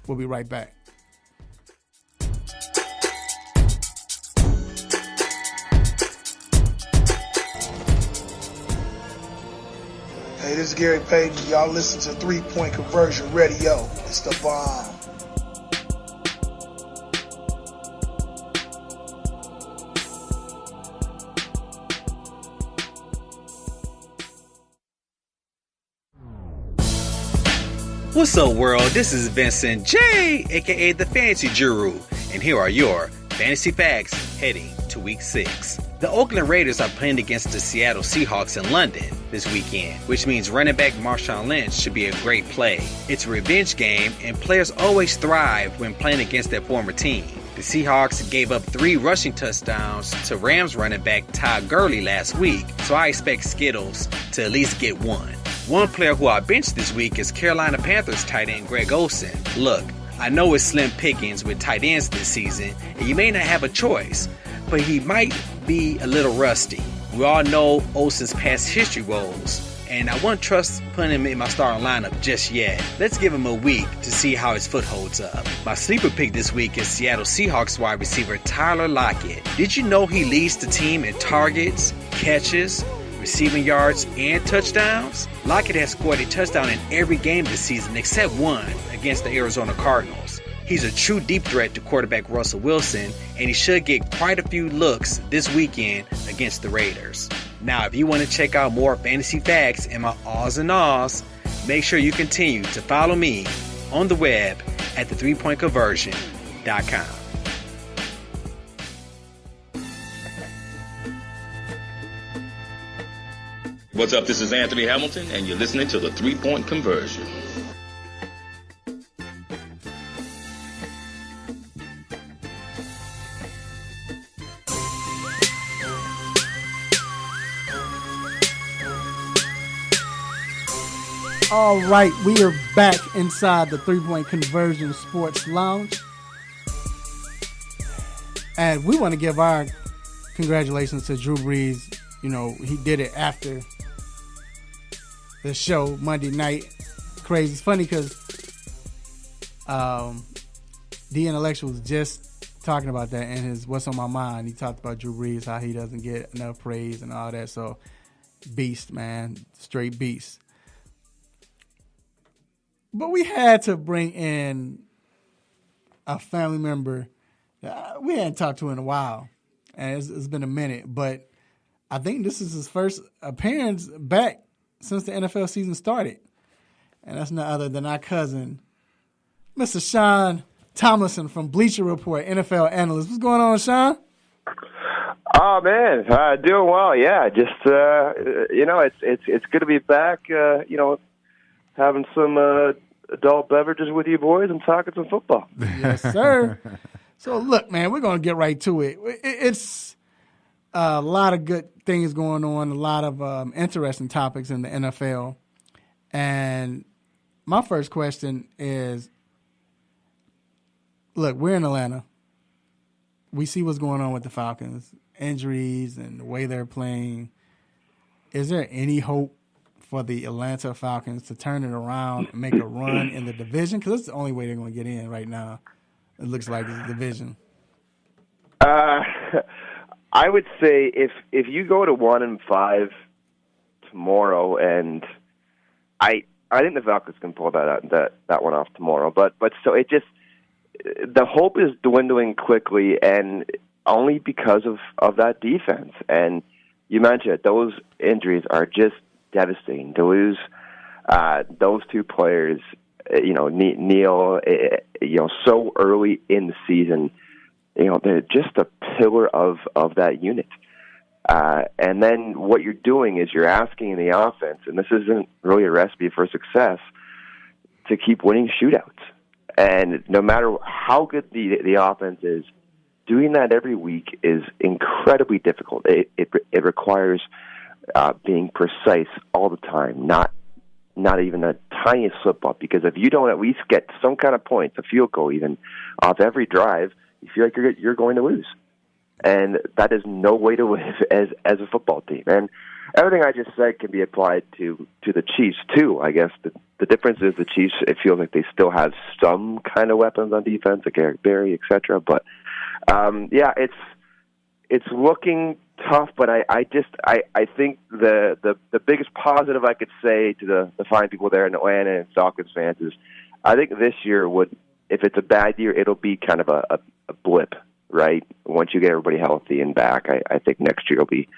We'll be right back. Hey, this is Gary Payton. Y'all listen to 3 Point Conversion Radio. It's the bomb. What's up, world? This is Vincent J, aka the Fantasy Guru, and here are your fantasy facts heading to Week 6. The Oakland Raiders are playing against the Seattle Seahawks in London this weekend, which means running back Marshawn Lynch should be a great play. It's a revenge game, and players always thrive when playing against their former team. The Seahawks gave up 3 rushing touchdowns to Rams running back Todd Gurley last week, so I expect Skittles to at least get one. One player who I benched this week is Carolina Panthers tight end Greg Olsen. Look, I know it's slim pickings with tight ends this season, and you may not have a choice, but he might be a little rusty. We all know Olsen's past history woes, and I won't trust putting him in my starting lineup just yet. Let's give him a week to see how his foot holds up. My sleeper pick this week is Seattle Seahawks wide receiver Tyler Lockett. Did you know he leads the team in targets, catches, receiving yards, and touchdowns? Lockett has scored a touchdown in every game this season except one against the Arizona Cardinals. He's a true deep threat to quarterback Russell Wilson, and he should get quite a few looks this weekend against the Raiders. Now, if you want to check out more fantasy facts and my ahs and ahs, make sure you continue to follow me on the web at the 3pointconversion.com. What's up? This is Anthony Hamilton, and you're listening to the 3-Point Conversion. All right, we are back inside the 3-Point Conversion Sports Lounge. And we want to give our congratulations to Drew Brees. You know, he did it after the show Monday night. Crazy. It's funny because The Intellectual was just talking about that in his What's on My Mind. He talked about Drew Brees, how he doesn't get enough praise and all that. So, beast, man. Straight beast. But we had to bring in a family member that we hadn't talked to in a while. And it's been a minute. But I think this is his first appearance back since the NFL season started. And that's none other than our cousin, Mr. Sean Thomason from Bleacher Report, NFL analyst. What's going on, Sean? Oh man, doing well. Yeah, just it's good to be back. Having some adult beverages with you boys and talking some football. Yes, sir. So look, man, we're gonna get right to it. It's a lot of good things going on, a lot of interesting topics in the NFL. And my first question is, look, we're in Atlanta. We see what's going on with the Falcons, injuries and the way they're playing. Is there any hope for the Atlanta Falcons to turn it around and make a run in the division? Because that's the only way they're going to get in right now. It looks like it's the division. I would say if you go to 1-5 tomorrow, and I think the Falcons can pull that one off tomorrow. But so it just, the hope is dwindling quickly, and only because of that defense. And you mentioned it, those injuries are just devastating. To lose those two players, Neil, so early in the season, they're just a pillar of that unit. And then what you're doing is you're asking in the offense, and this isn't really a recipe for success, to keep winning shootouts. And no matter how good the offense is, doing that every week is incredibly difficult. It requires being precise all the time, not even a tiniest slip-up, because if you don't at least get some kind of points, a field goal even, off every drive, you feel like you're going to lose. And that is no way to live as a football team. And everything I just said can be applied to the Chiefs, too. I guess the difference is the Chiefs, it feels like they still have some kind of weapons on defense, like Eric Berry, et cetera. But, it's looking tough, but I think the biggest positive I could say to the fine people there in Atlanta and Falcons fans is, I think this year if it's a bad year, it'll be kind of a blip, right? Once you get everybody healthy and back, I think next year will be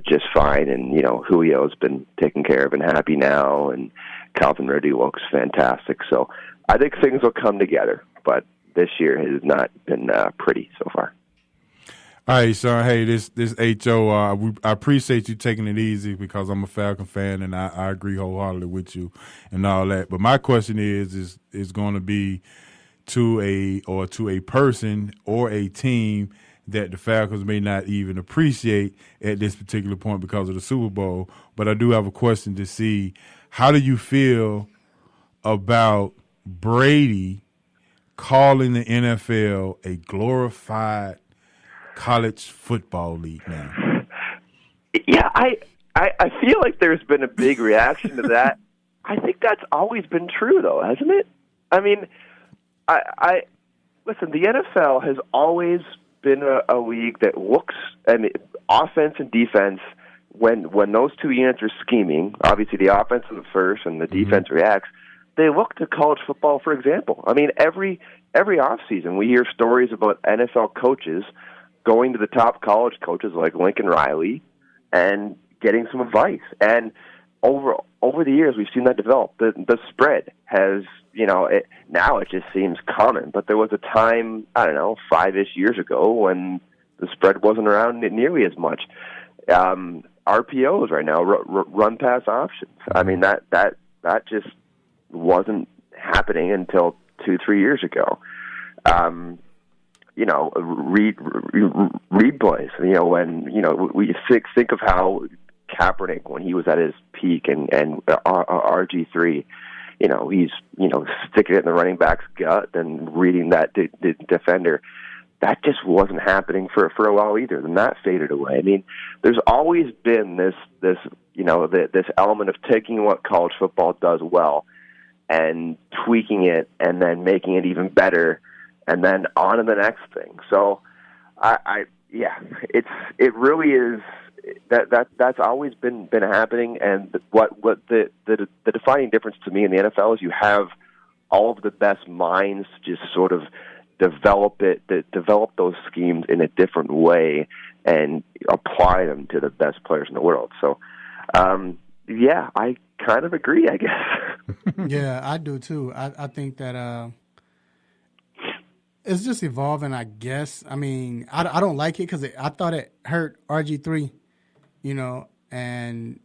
just fine. And, Julio's been taken care of and happy now, and Calvin Ridley looks fantastic. So I think things will come together, but this year has not been pretty so far. All right, Sean. Hey, this H.O., I appreciate you taking it easy because I'm a Falcon fan, and I agree wholeheartedly with you and all that. But my question is going to be to a person or a team that the Falcons may not even appreciate at this particular point because of the Super Bowl. But I do have a question to see, how do you feel about Brady calling the NFL a glorified college football league now? Yeah, I feel like there's been a big reaction to that. I think that's always been true, though, hasn't it? I mean, I listen, the NFL has always been a league that looks, offense and defense, when those two units are scheming, obviously the offense is first and the defense reacts, they look to college football, for example. I mean, every offseason we hear stories about NFL coaches going to the top college coaches like Lincoln Riley and getting some advice. And over the years, we've seen that develop. The spread has, now it just seems common. But there was a time, 5-ish years ago when the spread wasn't around nearly as much. RPOs right now, run pass options. I mean, that just wasn't happening until 2-3 years ago. Read plays. When we think of how Kaepernick, when he was at his peak, and RG3, he's sticking it in the running back's gut and reading that defender. That just wasn't happening for a while either. Then that faded away. I mean, there's always been this element of taking what college football does well and tweaking it and then making it even better, and then on to the next thing. So, it really is that's always been happening. And what the defining difference to me in the NFL is you have all of the best minds just sort of develop those schemes in a different way and apply them to the best players in the world. So, I kind of agree, I guess. Yeah, I do too. I think that it's just evolving, I guess. I mean, I don't like it because I thought it hurt RG3, and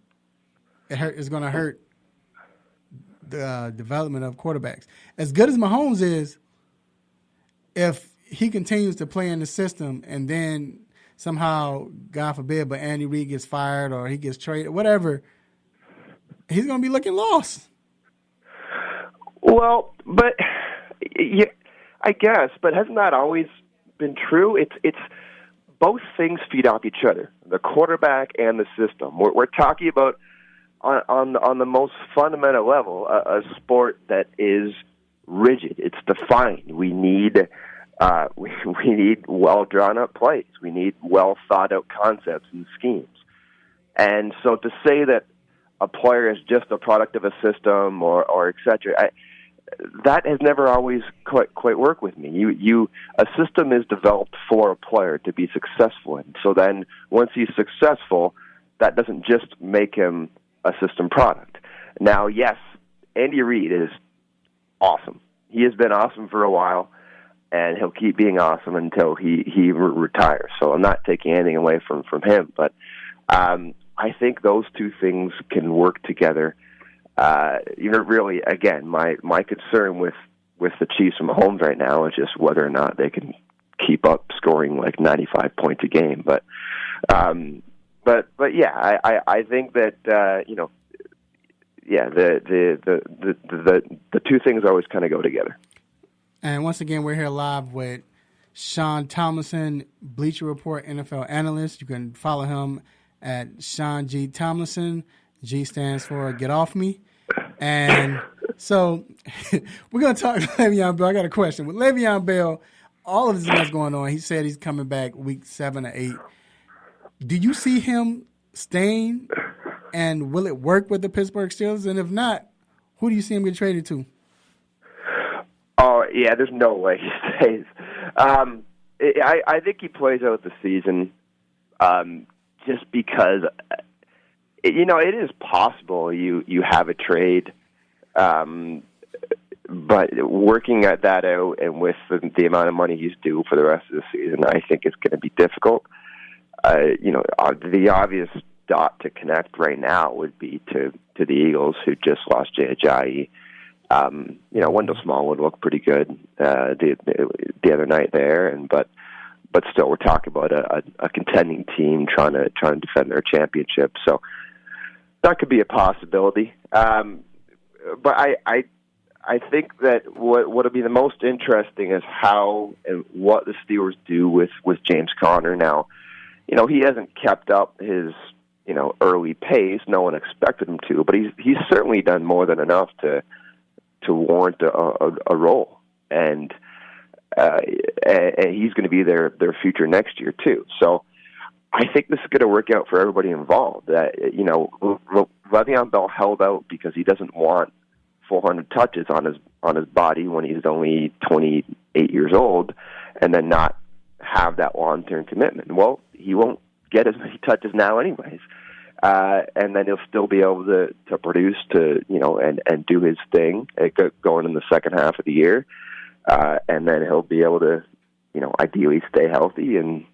it's going to hurt the development of quarterbacks. As good as Mahomes is, if he continues to play in the system and then somehow, God forbid, but Andy Reid gets fired or he gets traded, whatever, he's going to be looking lost. Well, but yeah, I guess, but hasn't that always been true? It's both things feed off each other, the quarterback and the system. We're talking about on the most fundamental level a sport that is rigid. It's defined. We need well drawn up plays. We need well thought out concepts and schemes. And so to say that a player is just a product of a system or et cetera, that has never always quite worked with me. A system is developed for a player to be successful in. So then once he's successful, that doesn't just make him a system product. Now, yes, Andy Reid is awesome. He has been awesome for a while, and he'll keep being awesome until he retires. So I'm not taking anything away from him, but I think those two things can work together. Really, again, my concern with the Chiefs and Mahomes right now is just whether or not they can keep up scoring like 95 points a game. But yeah, I think that the two things always kind of go together. And once again, we're here live with Sean Tomlinson, Bleacher Report NFL analyst. You can follow him at Sean G. Tomlinson. G stands for Get Off Me. And so we're going to talk to Le'Veon Bell. I got a question. With Le'Veon Bell, all of this that's going on, he said he's coming back week 7 or 8. Do you see him staying, and will it work with the Pittsburgh Steelers? And if not, who do you see him get traded to? Oh, yeah, there's no way he stays. I think he plays out the season just because, it is possible you have a trade, but working at that out and with the amount of money he's due for the rest of the season, I think it's going to be difficult. The obvious dot to connect right now would be to the Eagles, who just lost Jay Ajayi. Wendell Smallwood looked pretty good the other night there, but still, we're talking about a contending team trying to defend their championship. So that could be a possibility. But I think that what'll be the most interesting is how and what the Steelers do with James Conner. Now, he hasn't kept up his early pace. No one expected him to, but he's certainly done more than enough to warrant a role, and he's going to be their future next year too. So I think this is going to work out for everybody involved. That Le'Veon Bell held out because he doesn't want 400 touches on his body when he's only 28 years old, and then not have that long-term commitment. Well, he won't get as many touches now anyways. And then he'll still be able to produce and do his thing going in the second half of the year. And then he'll be able to, ideally stay healthy and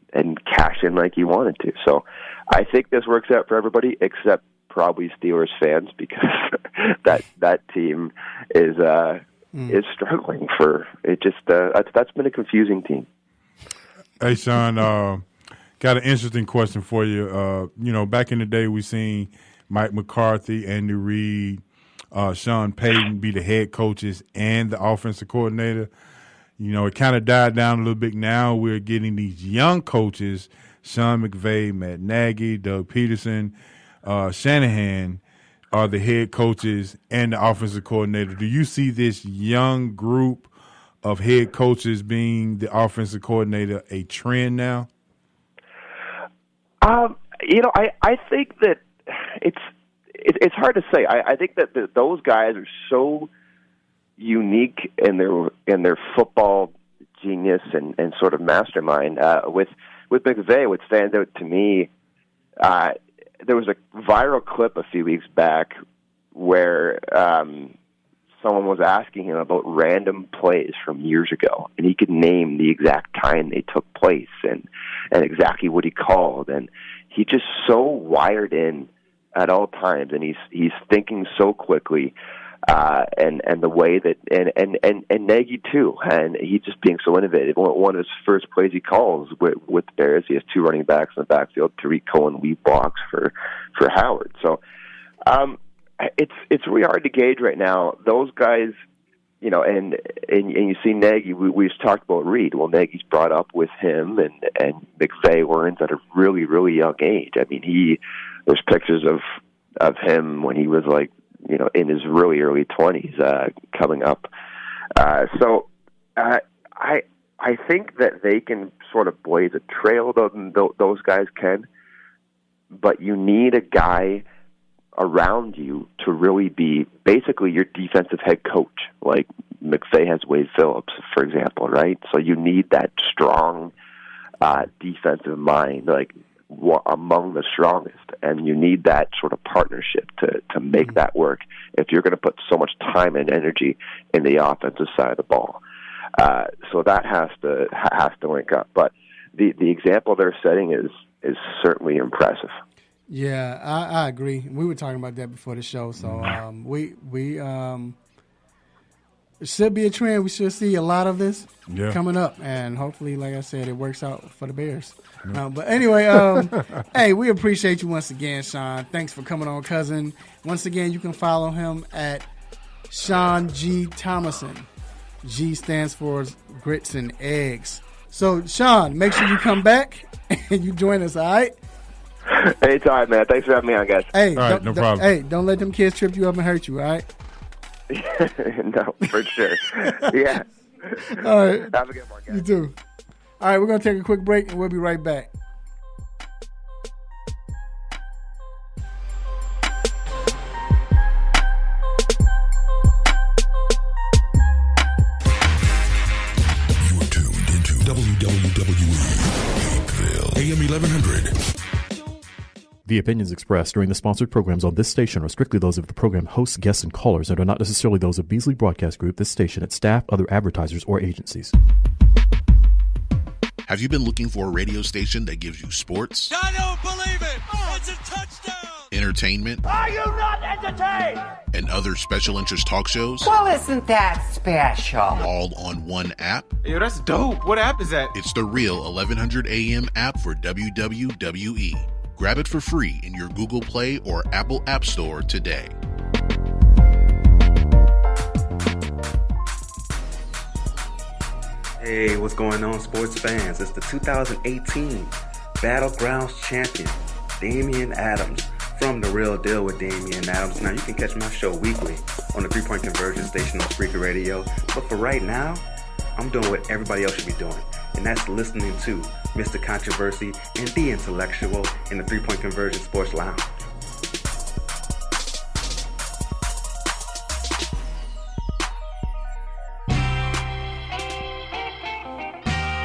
cash in like he wanted to. So I think this works out for everybody except probably Steelers fans, because that team is struggling for it. Just that's been a confusing team. Hey, Sean, got an interesting question for you. Back in the day, we seen Mike McCarthy, Andy Reid, Sean Payton be the head coaches and the offensive coordinator. It kind of died down a little bit. Now we're getting these young coaches, Sean McVay, Matt Nagy, Doug Peterson, Shanahan are the head coaches and the offensive coordinator. Do you see this young group of head coaches being the offensive coordinator a trend now? I think that it's hard to say. I think that those guys are so unique in their football genius and sort of mastermind. With McVay, what stands out to me, there was a viral clip a few weeks back where someone was asking him about random plays from years ago, and he could name the exact time they took place and exactly what he called. And he's just so wired in at all times, and he's thinking so quickly, and the way that and Nagy too, and he's just being so innovative. One of his first plays he calls with the Bears, he has two running backs in the backfield. Tariq Cohen lead blocks for Howard. So it's really hard to gauge right now. Those guys, and you see Nagy. We just talked about Reid. Well, Nagy's brought up with him, and McVay learns at a really, really young age. I mean, there's pictures of him when he was like, in his really early 20s, coming up. So I think that they can sort of blaze a trail. Those guys can, but you need a guy around you to really be basically your defensive head coach, like McVay has Wade Phillips, for example, right? So you need that strong defensive mind, like among the strongest, and you need that sort of partnership to make that work if you're going to put so much time and energy in the offensive side of the ball. So that has to link up. But the example they're setting is certainly impressive. Yeah, I agree. We were talking about that before the show. So we it should be a trend. We should see a lot of this coming up, and hopefully, like I said, it works out for the Bears. But anyway, hey, we appreciate you once again, Sean. Thanks for coming on, cousin. Once again, you can follow him at Sean G. Thomason. G stands for Grits and Eggs. So, Sean, make sure you come back and you join us, all right? Anytime, man. Thanks for having me on, guys. Hey, all right, no problem. Hey, don't let them kids trip you up and hurt you, all right? No, for sure. Yeah. All right. Have a good one, guys. You too. All right, we're going to take a quick break, and we'll be right back. You're tuned into WWE AM 1100. The opinions expressed during the sponsored programs on this station are strictly those of the program hosts, guests, and callers and are not necessarily those of Beasley Broadcast Group, this station, its staff, other advertisers, or agencies. Have you been looking for a radio station that gives you sports? I don't believe it! It's a touchdown! Entertainment? Are you not entertained? And other special interest talk shows? Well, isn't that special? All on one app? Yo, that's dope. What app is that? It's the real 1100 AM app for WWE. Grab it for free in your Google Play or Apple App Store today. Hey, what's going on, sports fans? It's the 2018 Battlegrounds champion, Damian Adams, from The Real Deal with Damian Adams. Now, you can catch my show weekly on the 3-Point Conversion station on Spreaker Radio. But for right now, I'm doing what everybody else should be doing, and that's listening to Mr. Controversy and The Intellectual in the 3-Point Conversion Sports Lounge.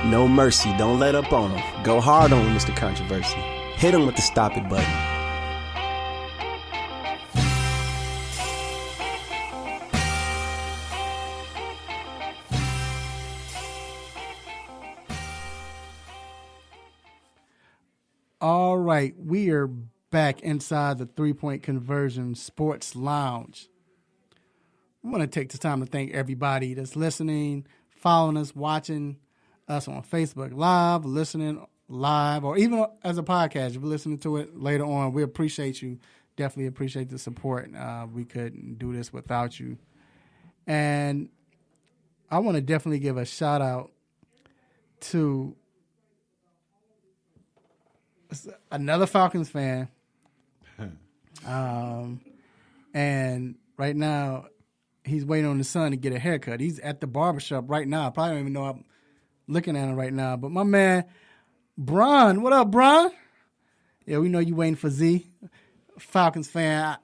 No mercy. Don't let up on him. Go hard on him, Mr. Controversy. Hit him with the stop it button. All right, we are back inside the 3-Point Conversion Sports Lounge. I want to take this time to thank everybody that's listening, following us, watching us on Facebook Live, listening live, or even as a podcast. If you're listening to it later on, we appreciate you. Definitely appreciate the support. We couldn't do this without you. And I want to definitely give a shout out to another Falcons fan. And right now, he's waiting on his son to get a haircut. He's at the barbershop right now. I probably don't even know I'm looking at him right now. But my man, Bron, what up, Bron? Yeah, we know you waiting for Z. Falcons fan.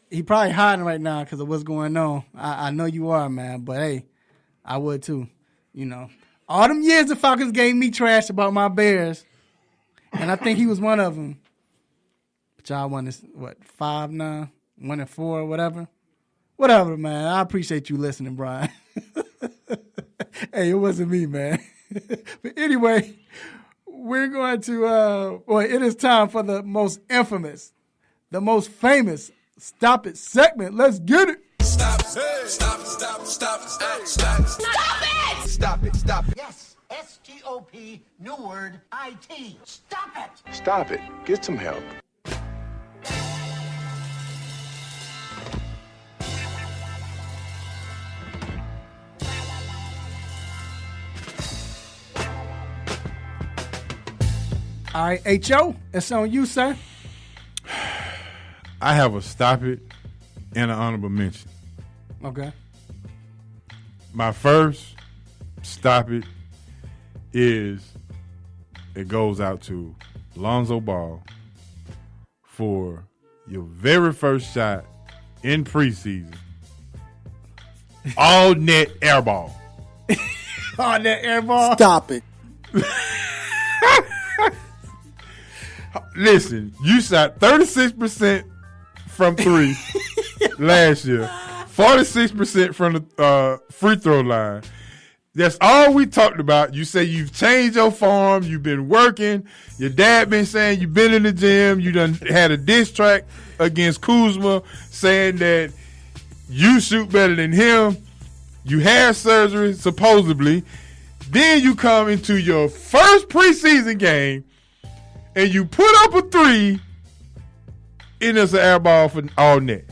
He probably hiding right now because of what's going on. I know you are, man. But, hey, I would too. You know, all them years the Falcons gave me trash about my Bears. And I think he was one of them. But y'all won this, 5-9, 1-4, whatever? Whatever, man. I appreciate you listening, Brian. Hey, it wasn't me, man. But anyway, we're going to, it is time for the most infamous, the most famous Stop It segment. Let's get it. Stop, hey. Stop, stop, stop, stop, stop. Stop it! Stop it, stop it. Yes, S-T-O-P, new word, I-T. Stop it! Stop it. Get some help. All right, H.O., it's on you, sir. I have a stop it and an honorable mention. Okay. My first stop it goes out to Lonzo Ball for your very first shot in preseason. All net air ball. All net air ball. Stop it. Listen, you shot 36% from three last year, 46% from the free throw line. That's all we talked about. You say you've changed your form, you've been working, your dad been saying you've been in the gym, you done had a diss track against Kuzma saying that you shoot better than him, you had surgery, supposedly. Then you come into your first preseason game and you put up a three, and it's an air ball for all net.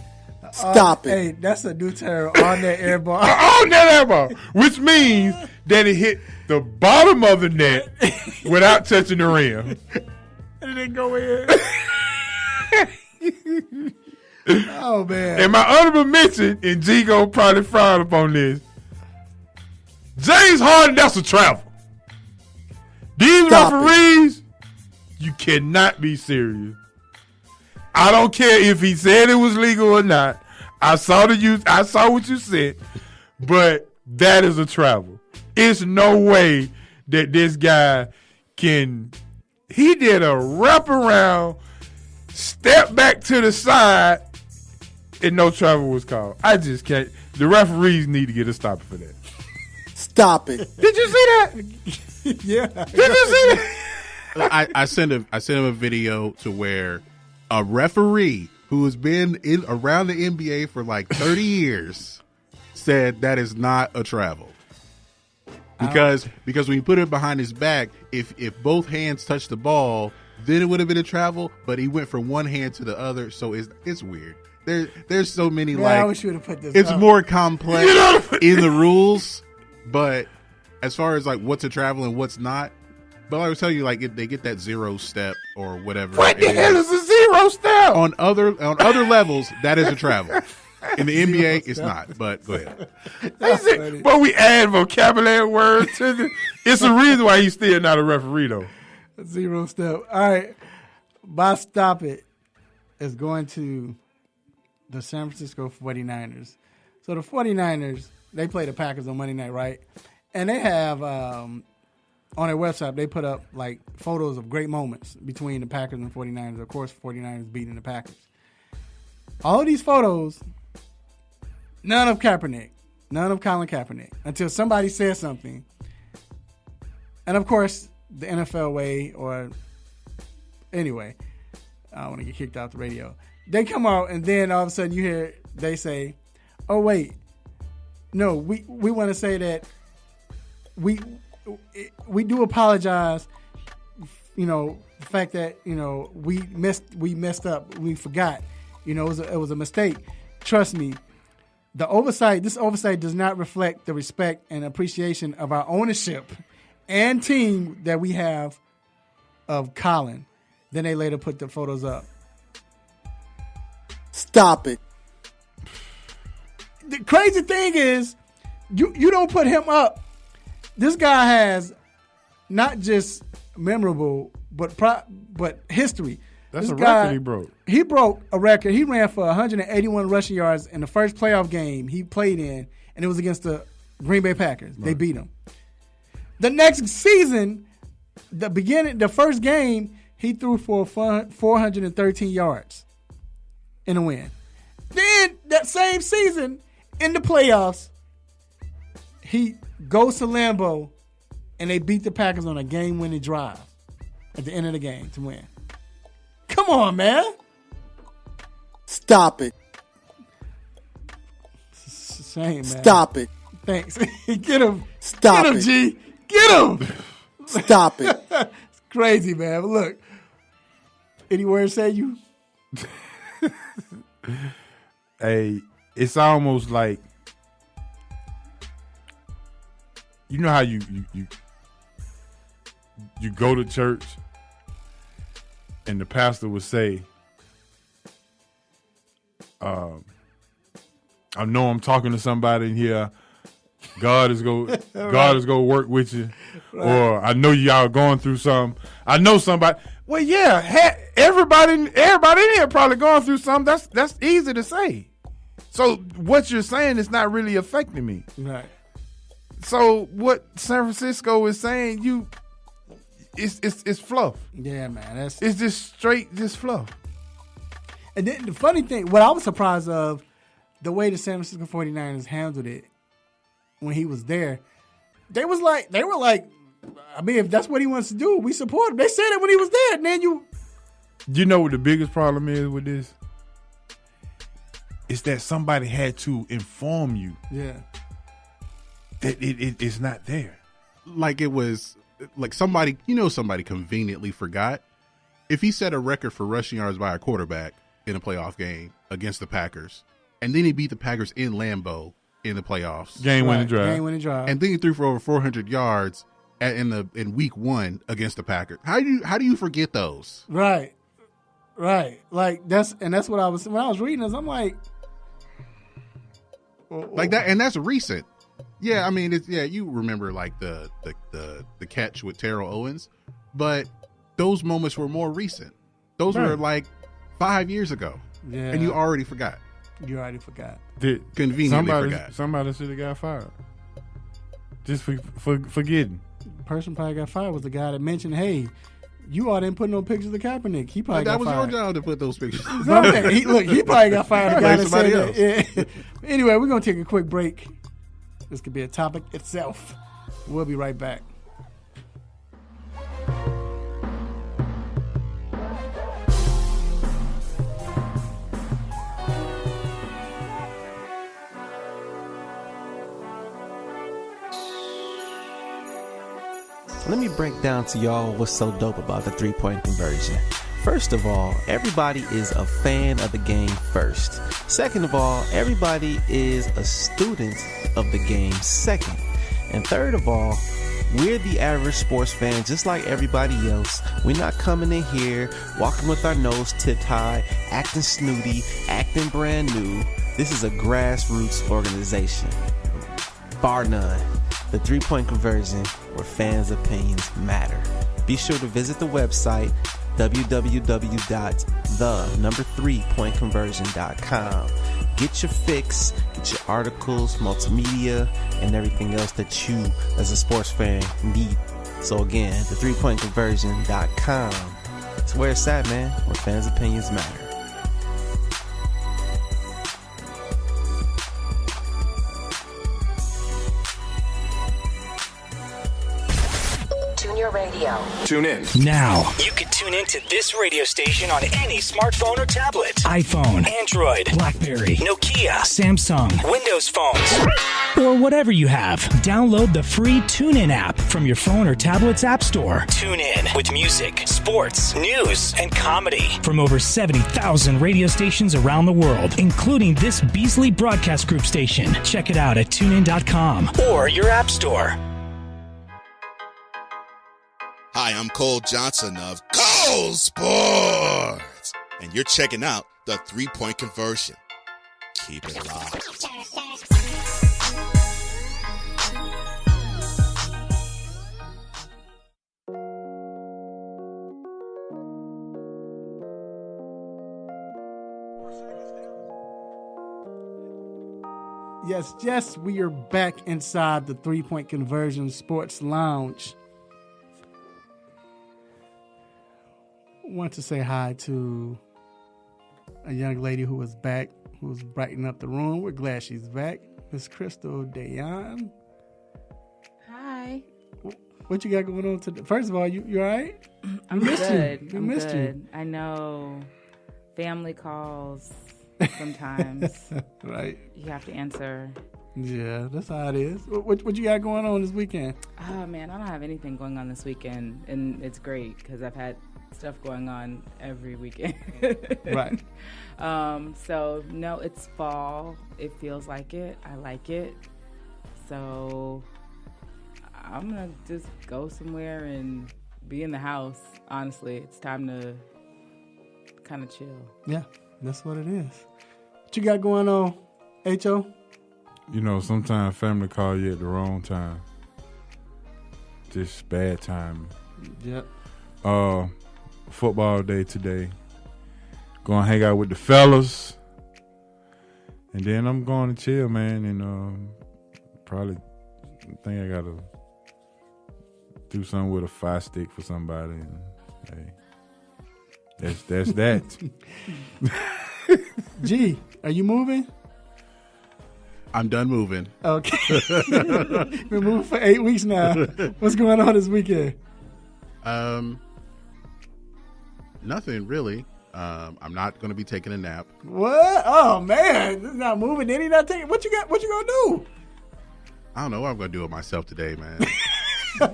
Stop it. Hey, that's a new term, all net air ball. All net air ball, which means that it hit the bottom of the net without touching the rim. And it didn't go in. Oh, man. And my honorable mention, and G gon' probably frown upon this, James Harden, that's a travel. These referees, you cannot be serious. I don't care if he said it was legal or not. I saw what you said, but that is a travel. It's no way that this guy can. He did a wraparound, step back to the side, and no travel was called. I just can't. The referees need to get a stop for that. Stop it. Did you see that? Yeah. Did you see that? I sent him a video to where a referee who has been around the NBA for like 30 years said that is not a travel. Because when you put it behind his back, if both hands touch the ball, then it would have been a travel, but he went from one hand to the other, so it's weird. There's so many I wish you would have put this it's up. more complex in the rules, but as far as like what's a travel and what's not, but I was telling you, like they get that zero step or whatever. What the hell is a zero step? On other levels, that is a travel. In the NBA, it's not. But go ahead. But we add vocabulary words to the. It's a reason why he's still not a referee, though. Zero step. All right. My stop it is going to the San Francisco 49ers. So the 49ers, they play the Packers on Monday night, right? And they have, on their website, they put up like photos of great moments between the Packers and 49ers. Of course, 49ers beating the Packers. All of these photos, none of Kaepernick, none of Colin Kaepernick, until somebody says something. And of course, the NFL way or Anyway, I don't want to get kicked off the radio. They come out, and then all of a sudden you hear they say, "Oh wait, no, we want to say that we do apologize. You know, the fact that we messed up, we forgot. It was a mistake. Trust me." This oversight does not reflect the respect and appreciation of our ownership and team that we have of Colin. Then they later put the photos up. Stop it. The crazy thing is, you don't put him up. This guy has not just memorable, but history. That's This a guy, record he broke. He broke a record. He ran for 181 rushing yards in the first playoff game he played in, and it was against the Green Bay Packers. They beat him. The next season, the first game, he threw for 413 yards in a win. Then that same season, in the playoffs, he goes to Lambeau, and they beat the Packers on a game-winning drive at the end of the game to win. Come on, man. Stop it. Same, man. Stop it. Thanks. Get him. Stop Get him, it. G. Get him. Stop it. It's crazy, man. But look, any words say you? Hey, it's almost like, you know how you go to church and the pastor would say, I know I'm talking to somebody in here. God is going to work with you. Right. Or I know y'all going through something. I know somebody. Well, yeah, everybody in here probably going through something. That's easy to say. So what you're saying is not really affecting me. Right. So what San Francisco is saying, it's fluff. Yeah, man. It's just straight, just fluff. And then the funny thing, what I was surprised of, the way the San Francisco 49ers handled it when he was there, they were like, I mean, if that's what he wants to do, we support him. They said it when he was there, and then You know what the biggest problem is with this? It's that somebody had to inform you. Yeah. That it's not there. Like it was, like somebody conveniently forgot. If he set a record for rushing yards by a quarterback in a playoff game against the Packers, and then he beat the Packers in Lambeau in the playoffs, Game-winning drive, and then he threw for over 400 yards in week 1 against the Packers. How do you forget those? Right. Like that's what I was when I was reading this. I'm like that, and that's recent. Yeah, I mean, you remember like the catch with Terrell Owens, but those moments were more recent. Those were like 5 years ago. Yeah. And you already forgot. Conveniently forgot. Somebody should have got fired. Just for forgetting. The person probably got fired was the guy that mentioned, hey, you all didn't put no pictures of Kaepernick. He probably got fired. That was your job to put those pictures. He probably got fired. The guy that somebody said else. that. Yeah. Anyway, we're going to take a quick break. This could be a topic itself. We'll be right back. Let me break down to y'all what's so dope about the three-point conversion. First of all, everybody is a fan of the game first. Second of all, everybody is a student of the game second. And third of all, we're the average sports fan just like everybody else. We're not coming in here, walking with our nose tipped high, acting snooty, acting brand new. This is a grassroots organization. Bar none. The three-point conversion, where fans' opinions matter. Be sure to visit the website www.the3pointconversion.com. Get your fix, get your articles, multimedia, and everything else that you, as a sports fan, need. So again, the3pointconversion.com. It's where it's at, man, where fans' opinions matter. Tune your radio. Tune in. Now. You can tune into this radio station on any smartphone or tablet. iPhone, Android, BlackBerry, Nokia, Samsung, Windows phones, or whatever you have. Download the free TuneIn app from your phone or tablet's app store. Tune in with music, sports, news, and comedy from over 70,000 radio stations around the world, including this Beasley Broadcast Group station. Check it out at tunein.com or your app store. Hi, I'm Cole Johnson of Cole Sports, and you're checking out the 3-Point Conversion. Keep it locked. Yes, we are back inside the 3-Point Conversion Sports Lounge. Want to say hi to a young lady who was back, who was brightening up the room. We're glad she's back. Miss Crystal Dayan. Hi. What you got going on today? First of all, you all right? I'm good. I'm good. I know family calls sometimes. Right. You have to answer. Yeah, that's how it is. What you got going on this weekend? Oh, man, I don't have anything going on this weekend, and it's great because I've had stuff going on every weekend. Right. So, no, it's fall. It feels like it. I like it. So I'm going to just go somewhere and be in the house, honestly. It's time to kind of chill. Yeah, that's what it is. What you got going on, H.O.? You know, sometimes family call you at the wrong time. Just bad timing. Yep. Football day today. Going to hang out with the fellas. And then I'm going to chill, man. And probably think I got to do something with a fire stick for somebody. And, hey, that's that. G, are you moving? I'm done moving. Okay. Been moving for 8 weeks now. What's going on this weekend? Nothing really. I'm not going to be taking a nap. What? Oh man, this is not moving. Then he not taking. What you got? What you gonna do? I don't know what I'm going to do with myself today, man.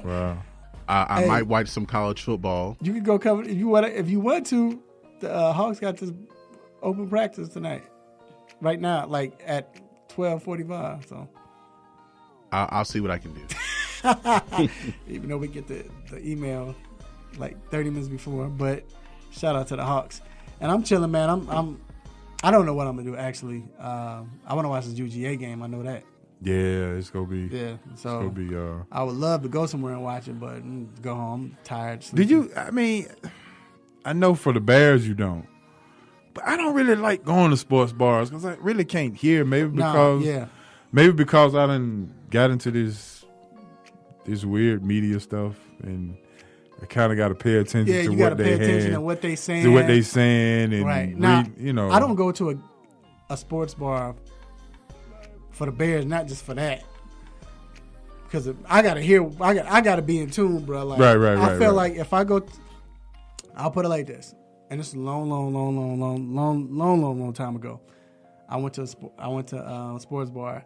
Wow. I might watch some college football. You could go cover if you want. If you want to, the Hawks got this open practice tonight. Right now, like at 12:45. So I'll see what I can do. Even though we get the email like 30 minutes before, but shout out to the Hawks. And I'm chilling, man. I don't know what I'm gonna do actually. I want to watch this UGA game. I know that. Yeah, it's gonna be. Yeah, so it's gonna be. I would love to go somewhere and watch it, but go home. I'm tired. Did you? I mean, I know for the Bears you don't, but I don't really like going to sports bars because I really can't hear. Maybe because I done got into this weird media stuff, and I kind of got to pay attention to what they attention to what they saying. To what they saying, and right now, I don't go to a sports bar for the Bears, not just for that. Because I gotta hear, I gotta be in tune, bro. Like, right. I feel like if I go, I'll put it like this, and it's a long time ago. I went to a sports bar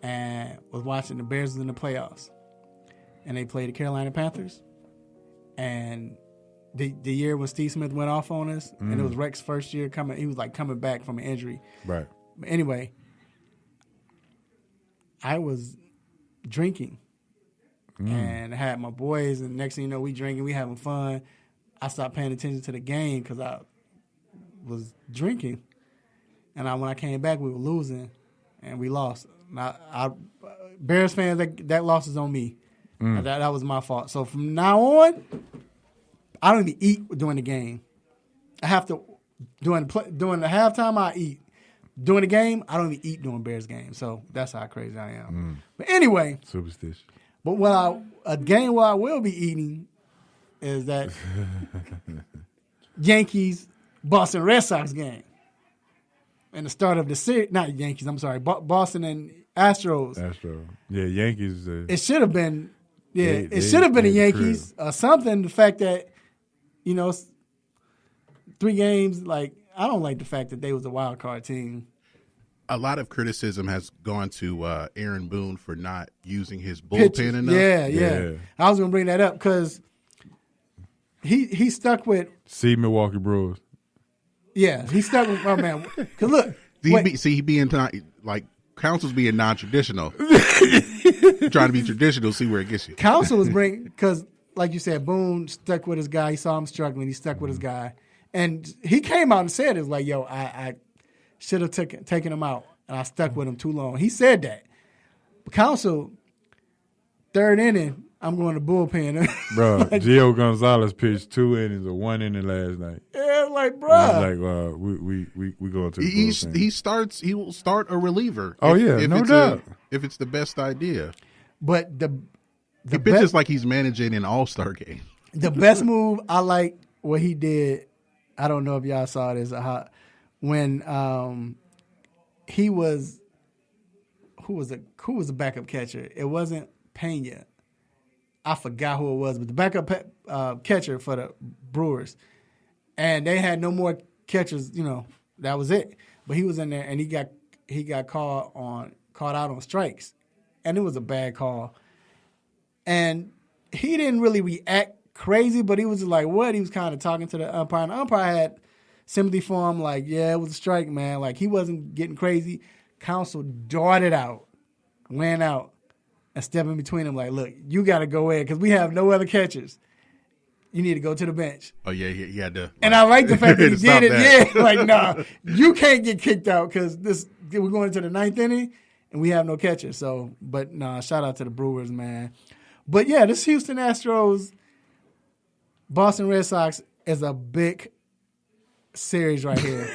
and was watching the Bears in the playoffs, and they played the Carolina Panthers, and the year when Steve Smith went off on us, and it was Rex's first year coming. He was like coming back from an injury, right? But anyway, I was drinking and I had my boys, and next thing you know, we drinking, we having fun. I stopped paying attention to the game because I was drinking, and when I came back, we were losing, and we lost. I Bears fans, that loss is on me. That was my fault. So from now on, I don't even eat during the game. I have to during the halftime. I eat. During the game, I don't even eat during Bears games. So that's how crazy I am. But anyway, superstitious. But a game where I will be eating is that Yankees Boston Red Sox game. And the start of the series, not Yankees, I'm sorry, Boston and Astros. Yeah, Yankees. It should have been Yeah, it should have been the Yankees or something. The fact that, 3 games, like, I don't like the fact that they was a wild card team. A lot of criticism has gone to Aaron Boone for not using his bullpen enough. Yeah. I was going to bring that up because he stuck with. See Milwaukee Brewers. Yeah, he stuck with my man. Because look. He being like Council's being non-traditional. Trying to be traditional, see where it gets you. Council was because like you said, Boone stuck with his guy. He saw him struggling. He stuck with his guy. And he came out and said it was like, yo, I should have taken him out, and I stuck with him too long. He said that. But Council, 3rd inning, I'm going to bullpen. Bro, like, Gio Gonzalez pitched 2 innings or 1 inning last night. Yeah, like, bro. Like, we going to the bullpen. He will start a reliever. Oh, no doubt. If it's the best idea. But he pitches like he's managing an all-star game. The best move, I like what he did. I don't know if y'all saw this. When he was who was the backup catcher? It wasn't Pena. I forgot who it was, but the backup catcher for the Brewers, and they had no more catchers. That was it. But he was in there, and he got caught out on strikes, and it was a bad call. And he didn't really react crazy, but he was just like, what? He was kind of talking to the umpire, and the umpire had sympathy for him, like, yeah, it was a strike, man. Like, he wasn't getting crazy. Council darted out, ran out, and stepped in between them, like, look, you got to go in because we have no other catchers. You need to go to the bench. Oh, yeah, he had to. And I like the fact that he did it. That. Yeah, like, nah, you can't get kicked out because we're going into the 9th inning, and we have no catcher. So, but, nah, shout out to the Brewers, man. But, yeah, this Houston Astros, Boston Red Sox is a big series right here.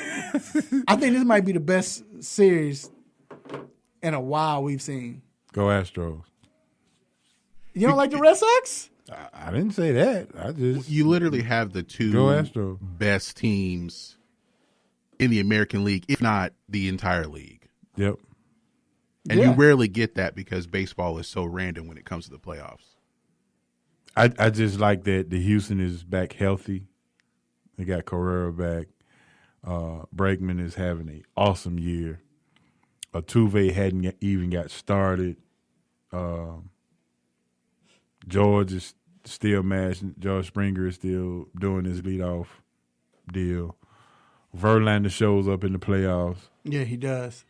I think this might be the best series in a while we've seen. Go Astros. You don't like the Red Sox? I didn't say that. You literally have the 2 best teams in the American League, if not the entire league. Yep. And you rarely get that because baseball is so random when it comes to the playoffs. I just like that the Houston is back healthy. They got Carrera back. Bregman is having an awesome year. Altuve hadn't even got started. George is still mashing. George Springer is still doing his leadoff deal. Verlander shows up in the playoffs. Yeah, he does.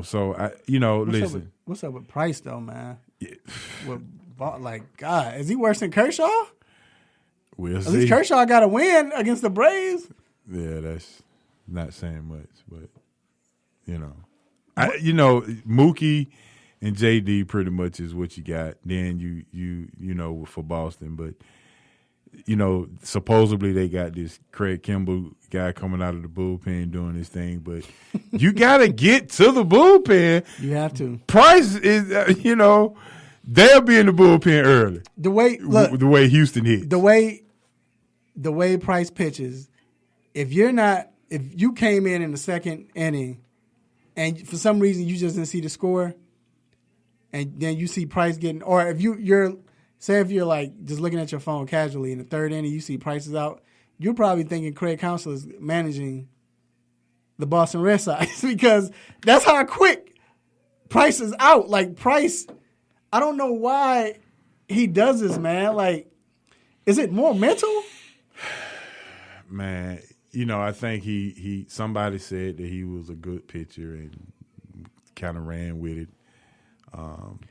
So listen. What's up with Price though, man? Yeah. God, is he worse than Kershaw? We'll see. At least Kershaw got a win against the Braves. Yeah, that's not saying much, but Mookie and JD pretty much is what you got. Then you for Boston, but supposedly they got this Craig Kimball guy coming out of the bullpen doing his thing, but you got to get to the bullpen. You have to. Price is, they'll be in the bullpen early. The way Houston hits. The way Price pitches, if you came in the 2nd inning and for some reason you just didn't see the score and then you see Price getting, or if you're like just looking at your phone casually in the 3rd inning, you see Price is out, you're probably thinking Craig Counsell is managing the Boston Red Sox because that's how quick Price is out. Like Price, I don't know why he does this, man. Like, is it more mental? Man, I think he somebody said that he was a good pitcher and kind of ran with it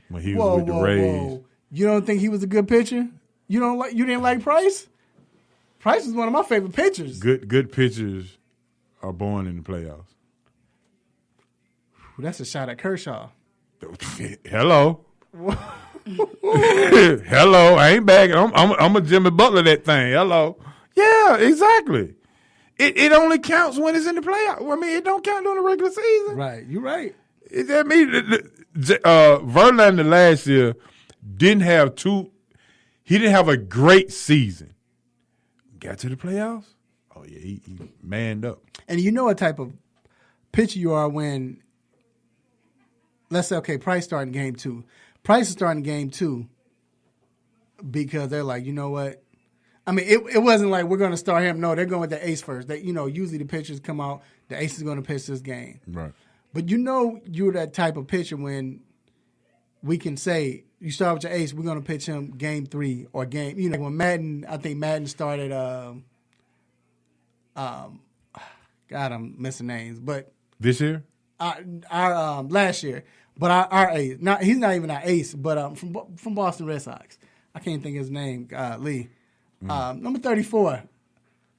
when he was with the Rays. Whoa. You don't think he was a good pitcher? You didn't like Price? Price is one of my favorite pitchers. Good pitchers are born in the playoffs. That's a shot at Kershaw. Hello. Hello. I ain't bagging. I'm a Jimmy Butler that thing. Hello. Yeah, exactly. It only counts when it's in the playoffs. I mean, it don't count during the regular season. Right. You're right. I mean, Verlander last year didn't have a great season. Got to the playoffs. Oh yeah, he manned up. And you know what type of pitcher you are when, let's say, okay, Price starting game 2. Price is starting game 2, because they're like, you know what? I mean, it wasn't like we're going to start him. No, they're going with the ace first. They, usually the pitchers come out, the ace is going to pitch this game. Right. But you're that type of pitcher when we can say, you start with your ace, we're going to pitch him game 3 or game, like when Madden, I think Madden started, God, I'm missing names, but. This year? Our last year. But our ace, he's not even our ace, but from Boston Red Sox. I can't think of his name, Lee. Number 34.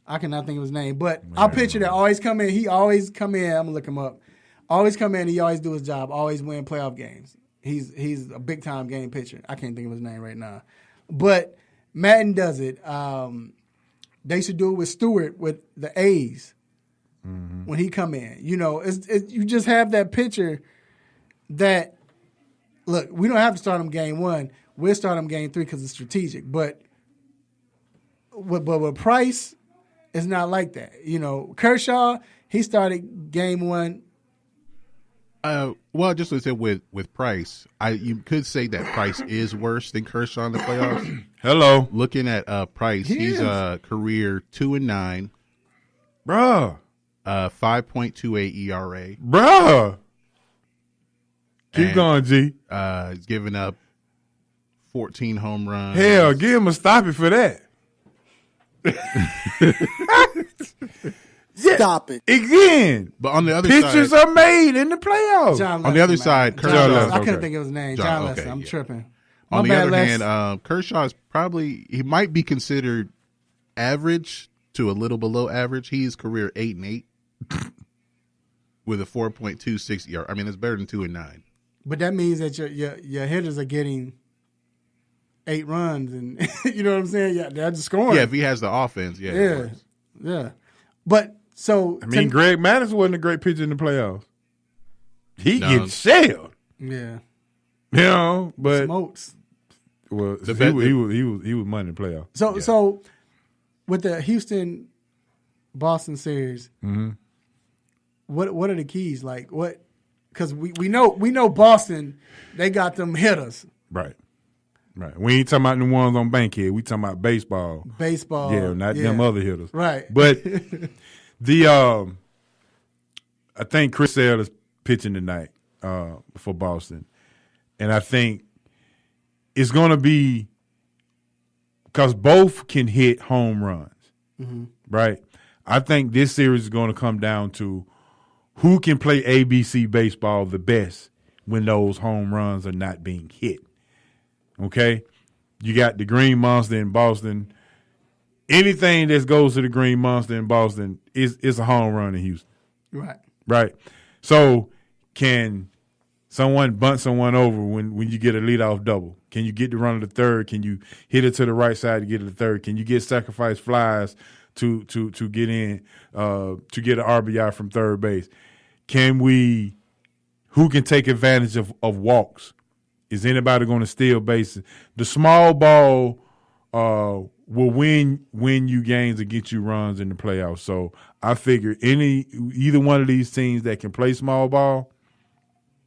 I cannot think of his name. But our pitcher that always come in, he always come in, I'm going to look him up. Always come in, he always do his job, always win playoff games. He's a big-time game pitcher. I can't think of his name right now. But Madden does it. They should do it with Stewart with the A's when he come in. You just have that pitcher that, look, we don't have to start him game 1. We'll start him game 3 because it's strategic. But with Price, it's not like that. Kershaw, he started game 1. Well, just as I said with Price, you could say that Price is worse than Kershaw in the playoffs. Hello. Looking at Price, he's career 2-9. Bruh. 5.28 ERA. Bruh. Keep going, G. He's giving up 14 home runs. Hell, give him a stop it for that. Stop it. Again. But on the other pitchers side, are made in the playoffs. On the other side, Kershaw. I couldn't think of his name. John Lester. I'm tripping. On the other hand, Kershaw is he might be considered average to a little below average. He's career 8-8 with a 4.26 ERA. I mean, it's better than 2-9. But that means that your hitters are getting 8 runs, and you know what I'm saying? Yeah, they're just scoring. Yeah, if he has the offense, yeah. But so Greg Maddux wasn't a great pitcher in the playoffs. He gets shelled. Yeah, but smokes. Well, he was money in the playoffs. So with the Houston Boston series, what are the keys? Like what? Because we know Boston, they got them hitters. Right. We ain't talking about the ones on Bankhead. We talking about baseball. Yeah, not them other hitters. Right. But I think Chris Sale is pitching tonight for Boston. And I think it's going to be because both can hit home runs. Right? I think this series is going to come down to who can play ABC baseball the best when those home runs are not being hit. Okay? You got the Green Monster in Boston. Anything that goes to the Green Monster in Boston is a home run in Houston. Right. So can someone bunt someone over when you get a leadoff double? Can you get the run to the third? Can you hit it to the right side to get to the third? Can you get sacrifice flies to get in to get an RBI from third base? Who can take advantage of walks? Is anybody going to steal bases? The small ball will win you games and get you runs in the playoffs. So I figure either one of these teams that can play small ball,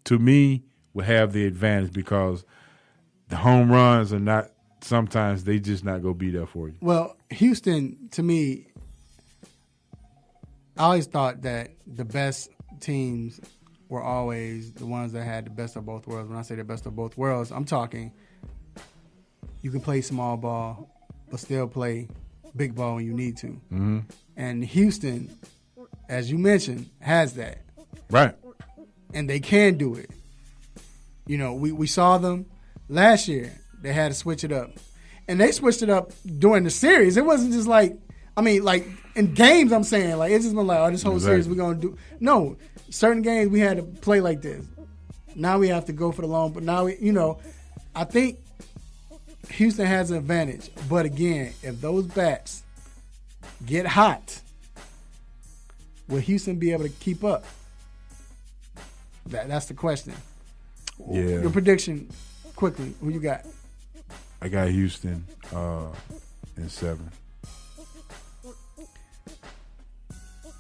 to me, will have the advantage because the home runs are not, sometimes they just not going to be there for you. Well, Houston, to me, I always thought that the best teams were always the ones that had the best of both worlds. When I say the best of both worlds, I'm talking you can play small ball but still play big ball when you need to. And Houston, as you mentioned, has that. Right. And they can do it. We saw them last year. They had to switch it up. And they switched it up during the series. It wasn't just like in games, I'm saying, it's just been like, this whole series we're going to do. No, certain games we had to play like this. Now we have to go for the long, but now I think Houston has an advantage. But again, if those bats get hot, will Houston be able to keep up? That's the question. Yeah. Your prediction, quickly, who you got? I got Houston in 7.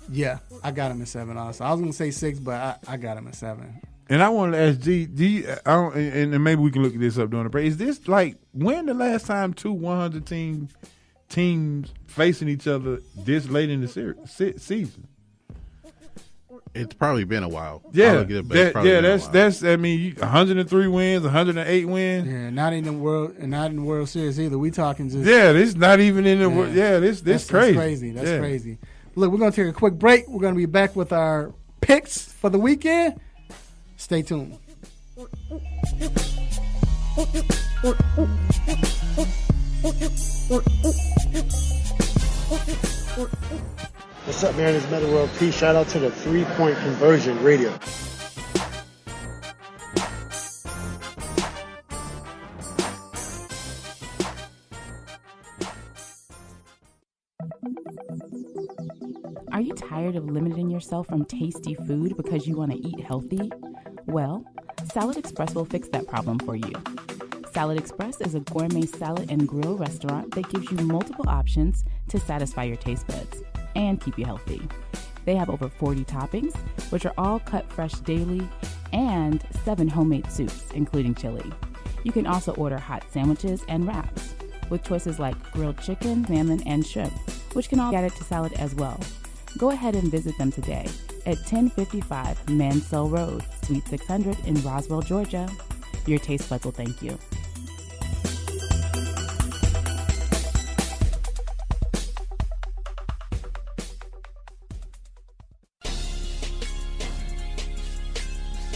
Yeah, I got him in 7 also. I was going to say 6, but I got him in 7. And I wanted to ask G, and maybe we can look this up during the break. Is this like when the last time two 100 teams facing each other this late in the season? It's probably been a while. Yeah, that's. I mean, 103 wins, 108 wins. Yeah, not in the World Series either. We talking just. Yeah, this not even in the world. Yeah, this that's crazy. That's crazy. That's crazy. Look, we're gonna take a quick break. We're gonna be back with our picks for the weekend. Stay tuned. What's up, man? It's Metal World Peace. Shout out to the 3-Point Conversion Radio. Are you tired of limiting yourself from tasty food because you want to eat healthy? Well, Salad Express will fix that problem for you. Salad Express is a gourmet salad and grill restaurant that gives you multiple options to satisfy your taste buds and keep you healthy. They have over 40 toppings, which are all cut fresh daily, and 7 homemade soups, including chili. You can also order hot sandwiches and wraps, with choices like grilled chicken, salmon, and shrimp, which can all be added to salad as well. Go ahead and visit them today at 1055 Mansell Road, Suite 600 in Roswell, Georgia. Your taste buds will thank you.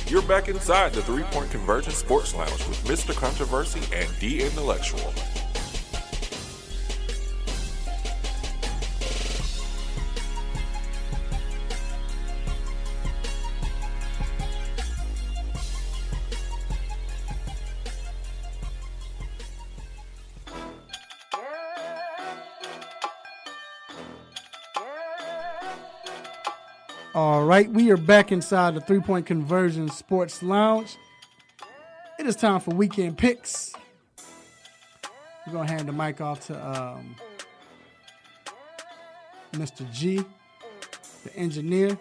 You're back inside the 3-Point Conversion Sports Lounge with Mr. Controversy and The Intellectual. All right, we are back inside the 3-Point Conversion Sports Lounge. It is time for weekend picks. We're going to hand the mic off to Mr. G, the engineer.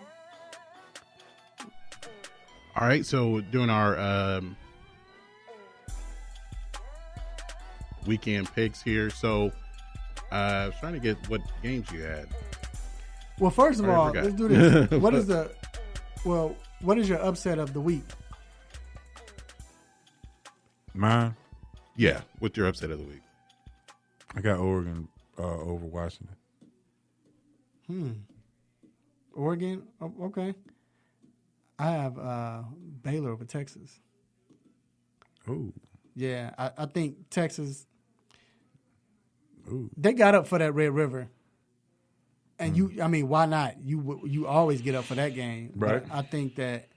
All right, so doing our weekend picks here. So I was trying to get what games you had. Well, first of all, let's do this. What is your upset of the week? Mine? Yeah, what's your upset of the week? I got Oregon over Washington. Oregon? Oh, okay. I have Baylor over Texas. Oh. Yeah, I think Texas, ooh, they got up for that Red River. And why not? You always get up for that game. Right. But I think that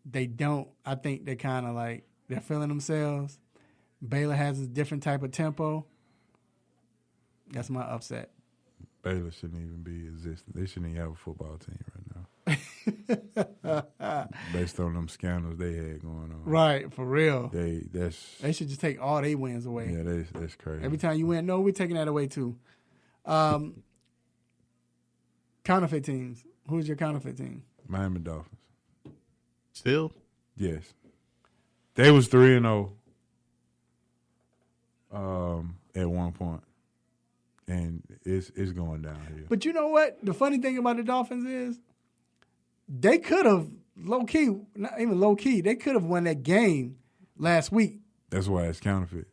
they don't. I think they kind of like, they're feeling themselves. Baylor has a different type of tempo. That's my upset. Baylor shouldn't even be existing. They shouldn't even have a football team right now. Based on them scandals they had going on. Right, for real. They should just take all their wins away. Yeah, that's crazy. Every time you win, no, we're taking that away too. Counterfeit teams. Who's your counterfeit team? Miami Dolphins. Still? Yes. They was 3-0 at one point. And it's going downhill. But you know what? The funny thing about the Dolphins is they could have low-key, not even low-key, they could have won that game last week. That's why it's counterfeit.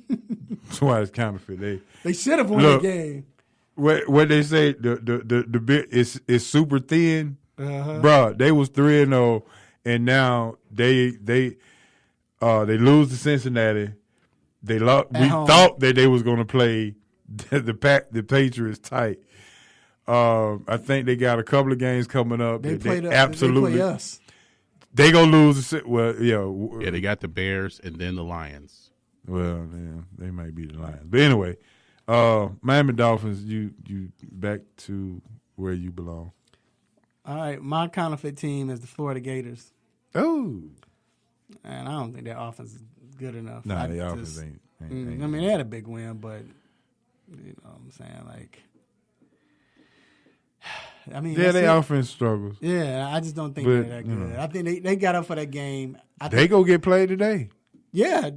That's why it's counterfeit. They should have won the game. What they say, the bit is super thin. Uh-huh. Bro, they was 3-0, and now they lose to Cincinnati. We thought that they was going to play the Patriots tight. I think they got a couple of games coming up. They play us. They gonna lose. Well, yeah, they got the Bears and then the Lions. Well, yeah, they might be the Lions, but anyway. Miami Dolphins, you back to where you belong. All right, my counterfeit team is the Florida Gators. Oh. And I don't think their offense is good enough. Nah, their offense ain't. I mean, they had a big win, but you know what I'm saying? Like, I mean, Yeah, they offense struggles. Yeah, I just don't think they're that good. I think they got up for that game. They go get played today. Yeah.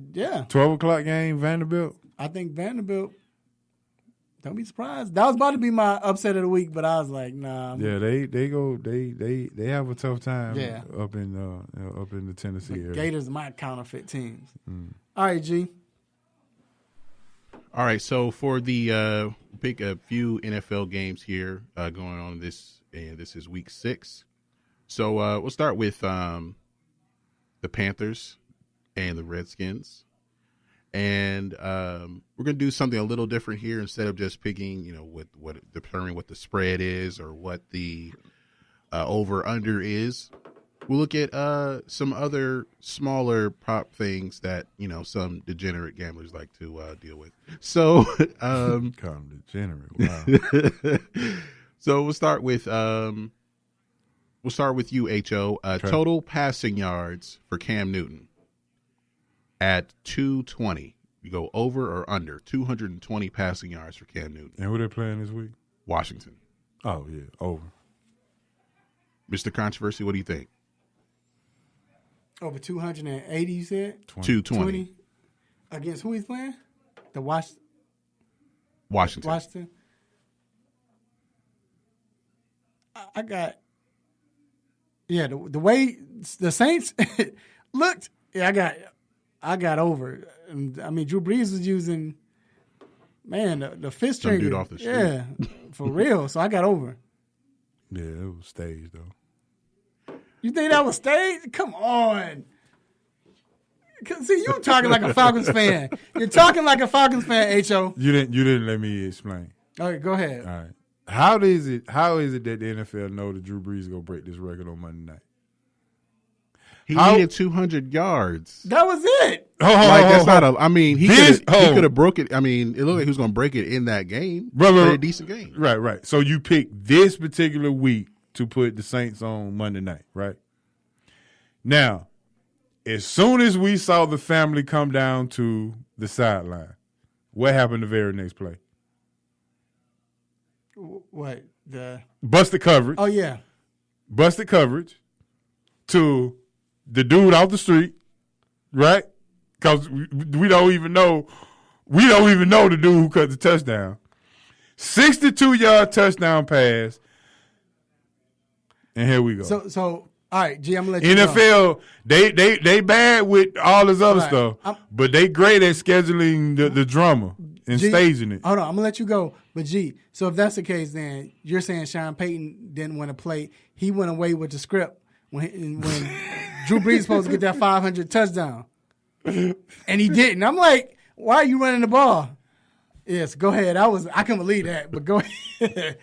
12 o'clock game, Vanderbilt. I think Vanderbilt. Don't be surprised. That was about to be my upset of the week, but I was like, nah. Yeah, they have a tough time. Yeah. up in the Tennessee area. Gators might counterfeit teams. All right, G. All right, so for the pick a few NFL games here going on this, and this is week 6. So we'll start with the Panthers and the Redskins. And we're going to do something a little different here. Instead of just picking, determining what the spread is or what the over-under is, we'll look at some other smaller prop things that, some degenerate gamblers like to deal with. So, call them degenerate. Wow. So we'll start with you, H.O. Total passing yards for Cam Newton at 220. You go over or under 220 passing yards for Cam Newton. And who they playing this week? Washington. Oh, yeah, over. Mr. Controversy, what do you think? Over 280, you said? 220. Against who he's playing? The Washington. Washington. I got, the way the Saints looked, I got over. I mean, Drew Brees was using, the fist Some trigger. dude off the street. Yeah, for real. So I got over. Yeah, it was staged, though. You think that was staged? Come on. See, you talking like a Falcons fan. You're talking like a Falcons fan, H.O. You didn't let me explain. All right, go ahead. All right. How is it that the NFL know that Drew Brees is going to break this record on Monday night? He needed 200 yards. That was it. That's not a. I mean, he could have broke it. I mean, it looked like he was going to break it in that game. Right, a decent game. Right. So you picked this particular week to put the Saints on Monday night, right? Now, as soon as we saw the family come down to the sideline, what happened the very next play? What? The busted coverage. Oh, yeah. Busted coverage to the dude off the street, right? Because we don't even know the dude who cut the touchdown. 62-yard touchdown pass, and here we go. So all right, G, I'm gonna let you NFL, they bad with all this other stuff, but they great at scheduling the drama and staging it. Hold on, I'm gonna let you go. But G, so if that's the case, then you're saying Sean Payton didn't want to play. He went away with the script when Drew Brees was supposed to get that 500 touchdown, and he didn't. I'm like, why are you running the ball? Yes, go ahead. I can believe that, but go ahead.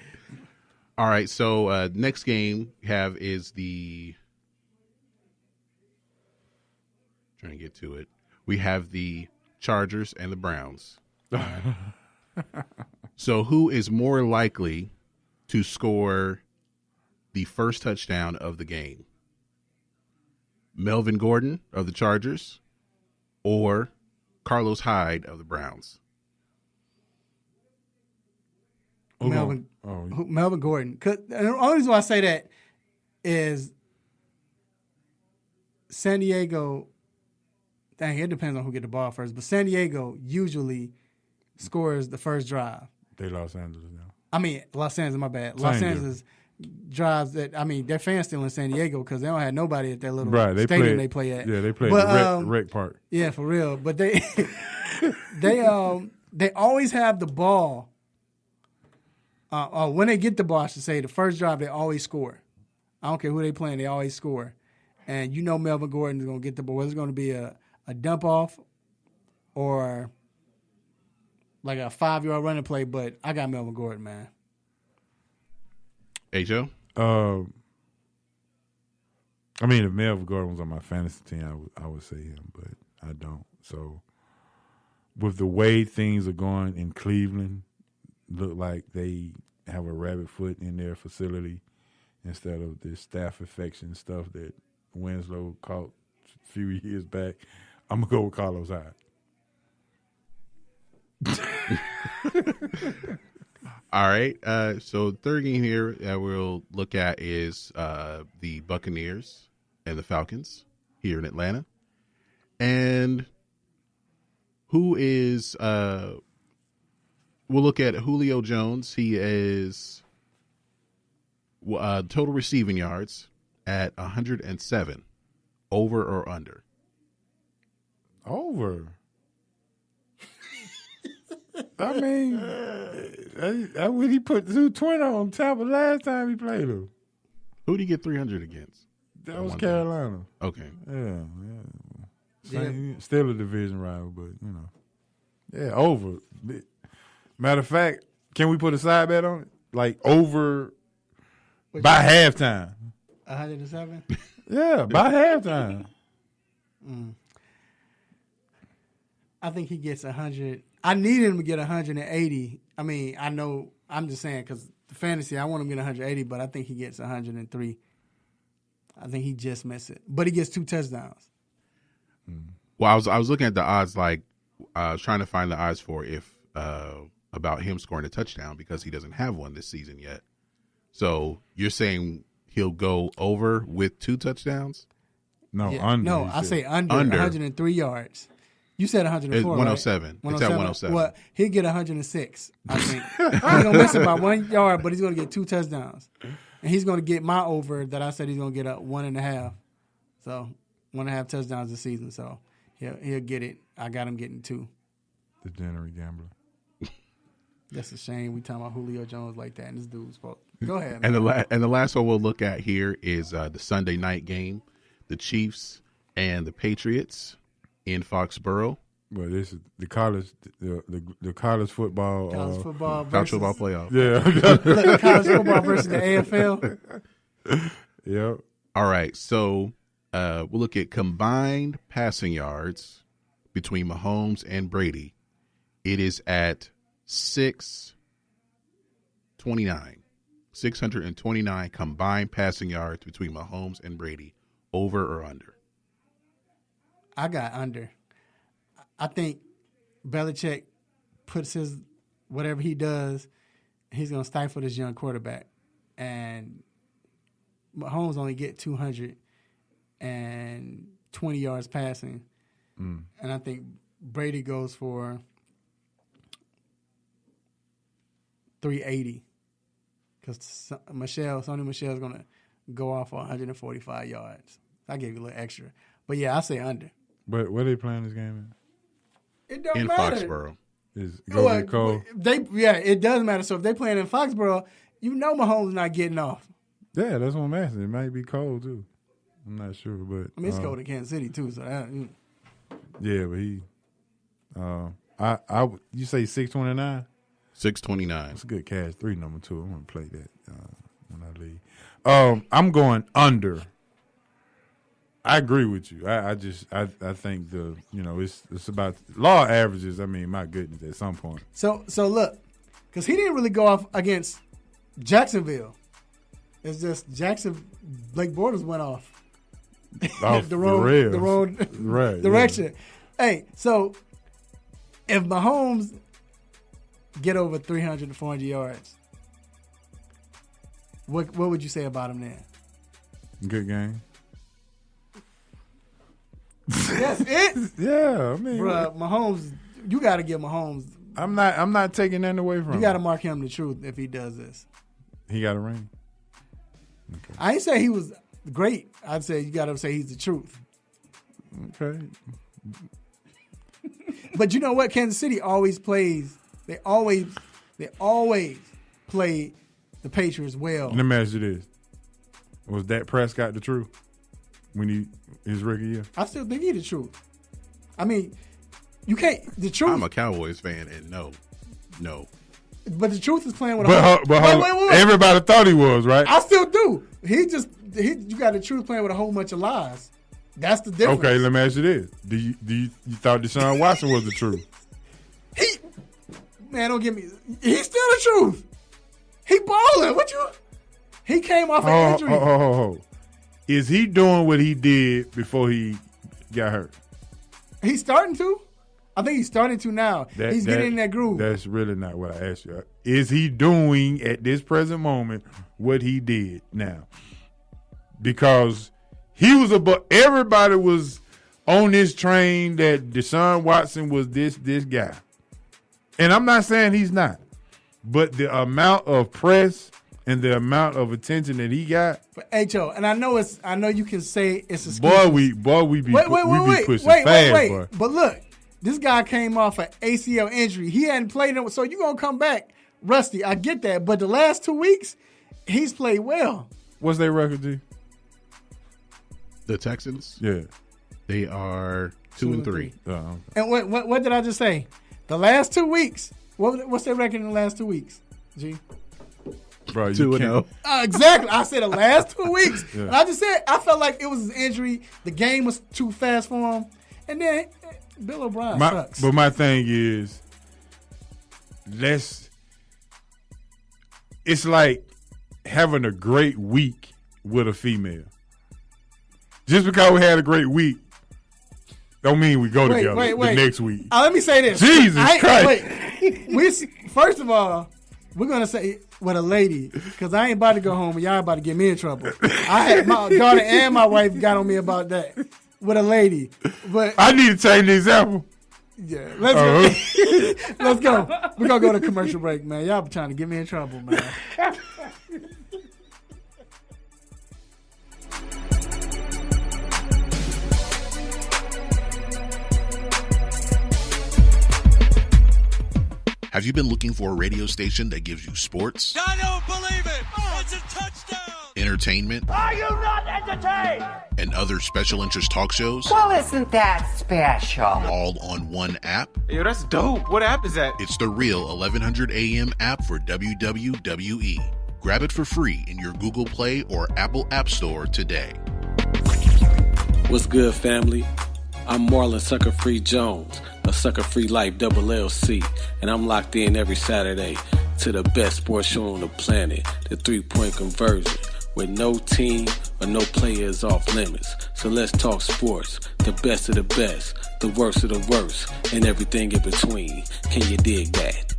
All right, so next game we have is trying to get to it. We have the Chargers and the Browns. So who is more likely to score the first touchdown of the game? Melvin Gordon of the Chargers or Carlos Hyde of the Browns? Melvin Gordon. The only reason why I say that is San Diego. Dang, it depends on who get the ball first. But San Diego usually scores the first drive. They Los Angeles now. I mean, Los Angeles, my bad. Los Angeles drives that. I mean, their fans still in San Diego because they don't have nobody at their little stadium they play at. Yeah, they play at Rec Park. Yeah, for real. But they always have the ball. When they get the ball, I should say, the first drive, they always score. I don't care who they playing, they always score. And you know Melvin Gordon is going to get the ball. Whether it's going to be a dump off or like a 5-yard running play, but I got Melvin Gordon, man. Hey, Joe? I mean, if Melvin Gordon was on my fantasy team, I would say him, but I don't. So with the way things are going in Cleveland, look like they have a rabbit foot in their facility instead of this staph infection stuff that Winslow caught a few years back. I'm going to go with Carlos Hyde. All right. So third game here that we'll look at is the Buccaneers and the Falcons here in Atlanta. And who is we'll look at Julio Jones. He is total receiving yards at 107. Over or under? Over. I mean, I would he put 220 on top of last time he played him. Who did he get 300 against? That was Carolina. Okay. Yeah. Still a division rival, but, Yeah, over. Matter of fact, can we put a side bet on it? Like, over by halftime. 107? Yeah, by halftime. I think he gets 100. I need him to get 180. I mean, I know, I'm just saying, because the fantasy, I want him to get 180, but I think he gets 103. I think he just missed it. But he gets 2 touchdowns. Well, I was looking at the odds, like I was trying to find the odds for about him scoring a touchdown because he doesn't have one this season yet. So you're saying he'll go over with 2 touchdowns? No, Yeah. under. No, I say under 103 yards. You said 104, It's 107. Right? It's at 107. Well, he'll get 106, I think. He's going to miss it by 1 yard, but he's going to get 2 touchdowns. And he's going to get my over that I said he's going to get up 1.5. So 1.5 touchdowns this season. So he'll get it. I got him getting 2. Degenerate gambler. That's a shame we talking about Julio Jones like that. And this dude's supposed. Go ahead. And the last one we'll look at here is the Sunday night game, the Chiefs and the Patriots in Foxborough. Well, this is the college, the college football, College football college versus, football playoff. Yeah, Look, college football versus the AFL. Yep. All right, so we'll look at combined passing yards between Mahomes and Brady. It is at 629. 629 combined passing yards between Mahomes and Brady. Over or under? I got under. I think Belichick puts his whatever he does, he's going to stifle this young quarterback. And Mahomes only get 220 yards passing. And I think Brady goes for 380 because Sony Michel's going to go off for 145 yards. I gave you a little extra. But, yeah, I say under. But where they playing this game It don't in matter. Foxborough. Is go get cold? It does matter. So if they playing in Foxborough, you know Mahomes not getting off. Yeah, that's what I'm asking. It might be cold, too. I'm not sure, but... I mean, it's cold in Kansas City, too. So yeah, but he... you say 629? 629. That's a good cash 3 number 2. I'm going to play that when I leave. I'm going under. I agree with you. I think it's about law averages. I mean, my goodness, at some point. So look, because he didn't really go off against Jacksonville. It's just Blake Bortles went off the wrong right, direction. Yeah. Hey, so if Mahomes get over 300 to 400 yards, what would you say about him then? Good game. That's it. Yeah, I mean, bruh, Mahomes, you got to give Mahomes. I'm not taking that away from him. You got to mark him the truth if he does this. He got a ring. Okay. I ain't say he was great. I'd say you got to say he's the truth. Okay. But you know what? Kansas City always plays. They always play the Patriots well. Let me ask you this: was Dak Prescott the truth when his rookie year? I still think he's the truth. I mean, you can't. The truth. I'm a Cowboys fan, and no. But the truth is playing with. Wait. Everybody thought he was, right? I still do. You got the truth playing with a whole bunch of lies. That's the difference. Okay, let me ask you this: do you thought Deshaun Watson was the truth? Man, don't give me. He's still the truth. He balling. He came off an injury. Is he doing what he did before he got hurt? He's starting to. I think he's starting to now. He's getting in that groove. That's really not what I asked you. Is he doing at this present moment what he did now? Because he was everybody was on this train that Deshaun Watson was this guy. And I'm not saying he's not. But the amount of press and the amount of attention that he got. But H.O., and I know you can say it's a Boy, we be pushing fast, boy. But look, this guy came off an ACL injury. He hadn't played it, so you're going to come back rusty. I get that. But the last 2 weeks, he's played well. What's their record, G? The Texans? Yeah. They are 2-3. Okay. And what did I just say? The last 2 weeks. What's their record in the last 2 weeks, G? Bro, 2-0. Exactly. I said the last 2 weeks. Yeah. And I just said I felt like it was an injury. The game was too fast for him. And then Bill O'Brien sucks. But my thing is, it's like having a great week with a female. Just because we had a great week, don't mean we go together the next week. Let me say this. Jesus Christ. First of all, we're going to say with a lady, because I ain't about to go home and y'all about to get me in trouble. I had my daughter and my wife got on me about that with a lady. But I need to change the example. Yeah, let's go. Let's go. We're going to go to commercial break, man. Y'all be trying to get me in trouble, man. Have you been looking for a radio station that gives you sports? I don't believe it! It's a touchdown! Entertainment? Are you not entertained? And other special interest talk shows? Well, isn't that special? All on one app? Yo, that's dope. What app is that? It's the real 1100 AM app for WWE. Grab it for free in your Google Play or Apple App Store today. What's good, family? I'm Marlon Sucker Free Jones, a Sucker Free Life LLC, and I'm locked in every Saturday to the best sports show on the planet, the 3-Point Conversion, with no team or no players off limits. So let's talk sports, the best of the best, the worst of the worst, and everything in between. Can you dig that?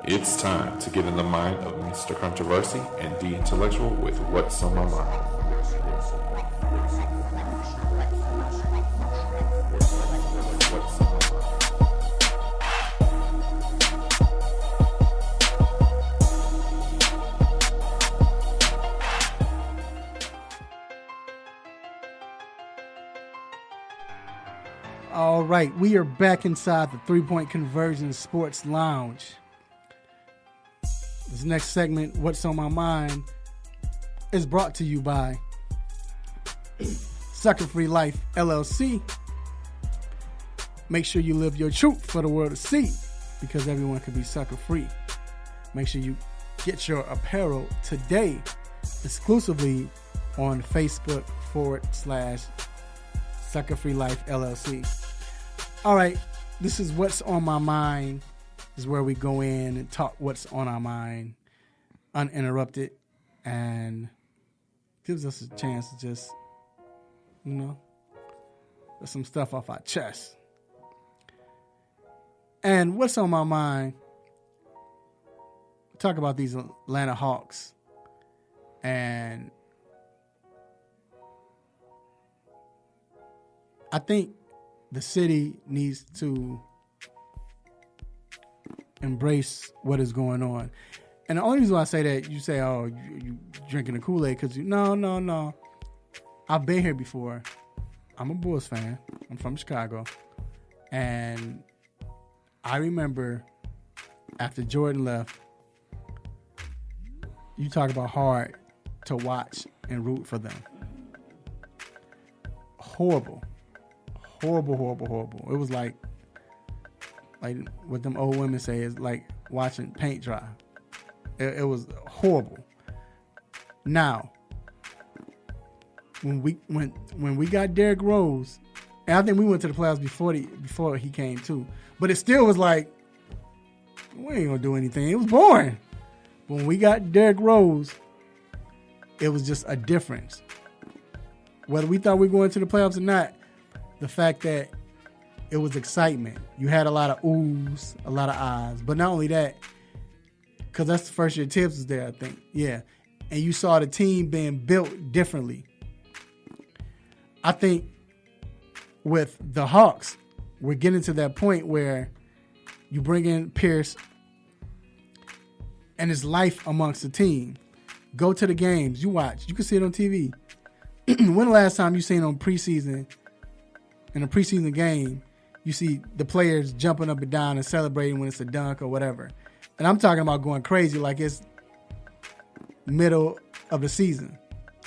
It's time to get in the mind of Mr. Controversy and the Intellectual with What's on My Mind. All right, we are back inside the 3-Point Conversion Sports Lounge. This next segment, What's on My Mind, is brought to you by Sucker Free Life LLC. Make sure you live your truth for the world to see, because everyone can be sucker free. Make sure you get your apparel today, exclusively on Facebook /Sucker Free Life LLC. All right, this is What's on My Mind. Is where we go in and talk what's on our mind uninterrupted, and gives us a chance to just, get some stuff off our chest. And what's on my mind, talk about these Atlanta Hawks, and I think the city needs to embrace what is going on. And the only reason why I say that, you say, oh, you drinking the Kool-Aid, because no. I've been here before. I'm a Bulls fan. I'm from Chicago. And I remember after Jordan left, you talk about hard to watch and root for them. Horrible. It was like what them old women say is like watching paint dry. It was horrible. Now, when we got Derrick Rose, and I think we went to the playoffs before he came too, but it still was like, we ain't gonna do anything. It was boring. But when we got Derrick Rose, it was just a difference. Whether we thought we were going to the playoffs or not, the fact that it was excitement. You had a lot of oohs, a lot of ahs. But not only that, because that's the first year Tibbs was there, I think. Yeah. And you saw the team being built differently. I think with the Hawks, we're getting to that point where you bring in Pierce and his life amongst the team. Go to the games. You watch. You can see it on TV. When the last time you seen on preseason, in a preseason game, you see the players jumping up and down and celebrating when it's a dunk or whatever. And I'm talking about going crazy like it's middle of the season.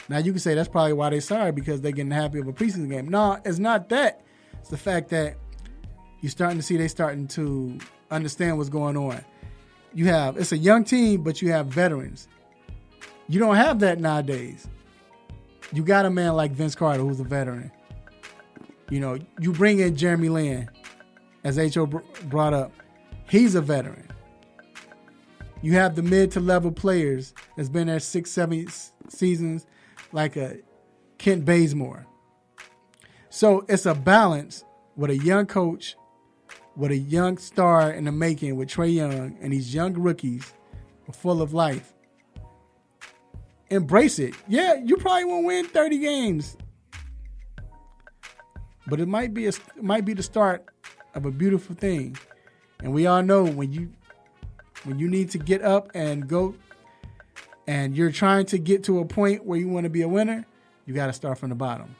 Now, you can say that's probably why they're sorry, because they're getting happy of a preseason game. No, it's not that. It's the fact that you're starting to see they starting to understand what's going on. It's a young team, but you have veterans. You don't have that nowadays. You got a man like Vince Carter, who's a veteran. You bring in Jeremy Lin, as H.O. brought up. He's a veteran. You have the mid to level players that's been there 6-7 seasons, like a Kent Bazemore. So it's a balance with a young coach, with a young star in the making with Trae Young, and these young rookies are full of life. Embrace it. Yeah, you probably won't win 30 games, but it might be the start of a beautiful thing. And we all know when you need to get up and go, and you're trying to get to a point where you want to be a winner, you got to start from the bottom.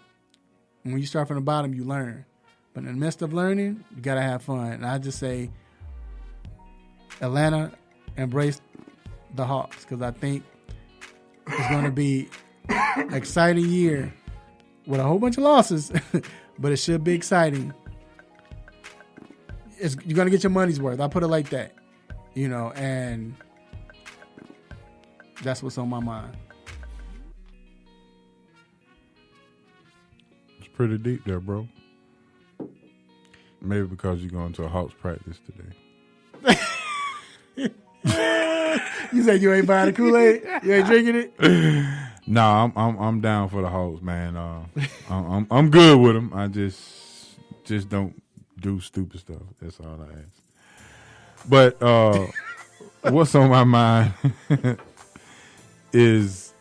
And when you start from the bottom, you learn. But in the midst of learning, you got to have fun. And I just say, Atlanta, embrace the Hawks, because I think it's going to be an exciting year with a whole bunch of losses, but it should be exciting. You're going to get your money's worth. I put it like that, and that's what's on my mind. It's pretty deep there, bro. Maybe because you're going to a Hawks practice today. You said you ain't buying the Kool-Aid? You ain't drinking it? Nah, I'm down for the Hawks, man. I'm good with them. I just don't do stupid stuff. That's all I ask. But what's on my mind is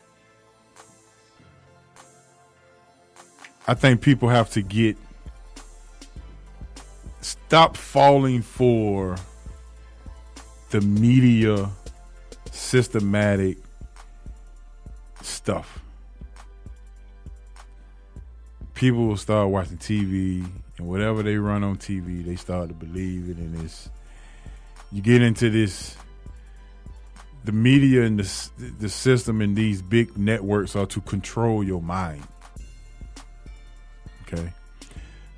I think people have to stop falling for the media systematic stuff. People will start watching TV, and whatever they run on TV, they start to believe it. And you get into this, the media and the system and these big networks are to control your mind. Okay.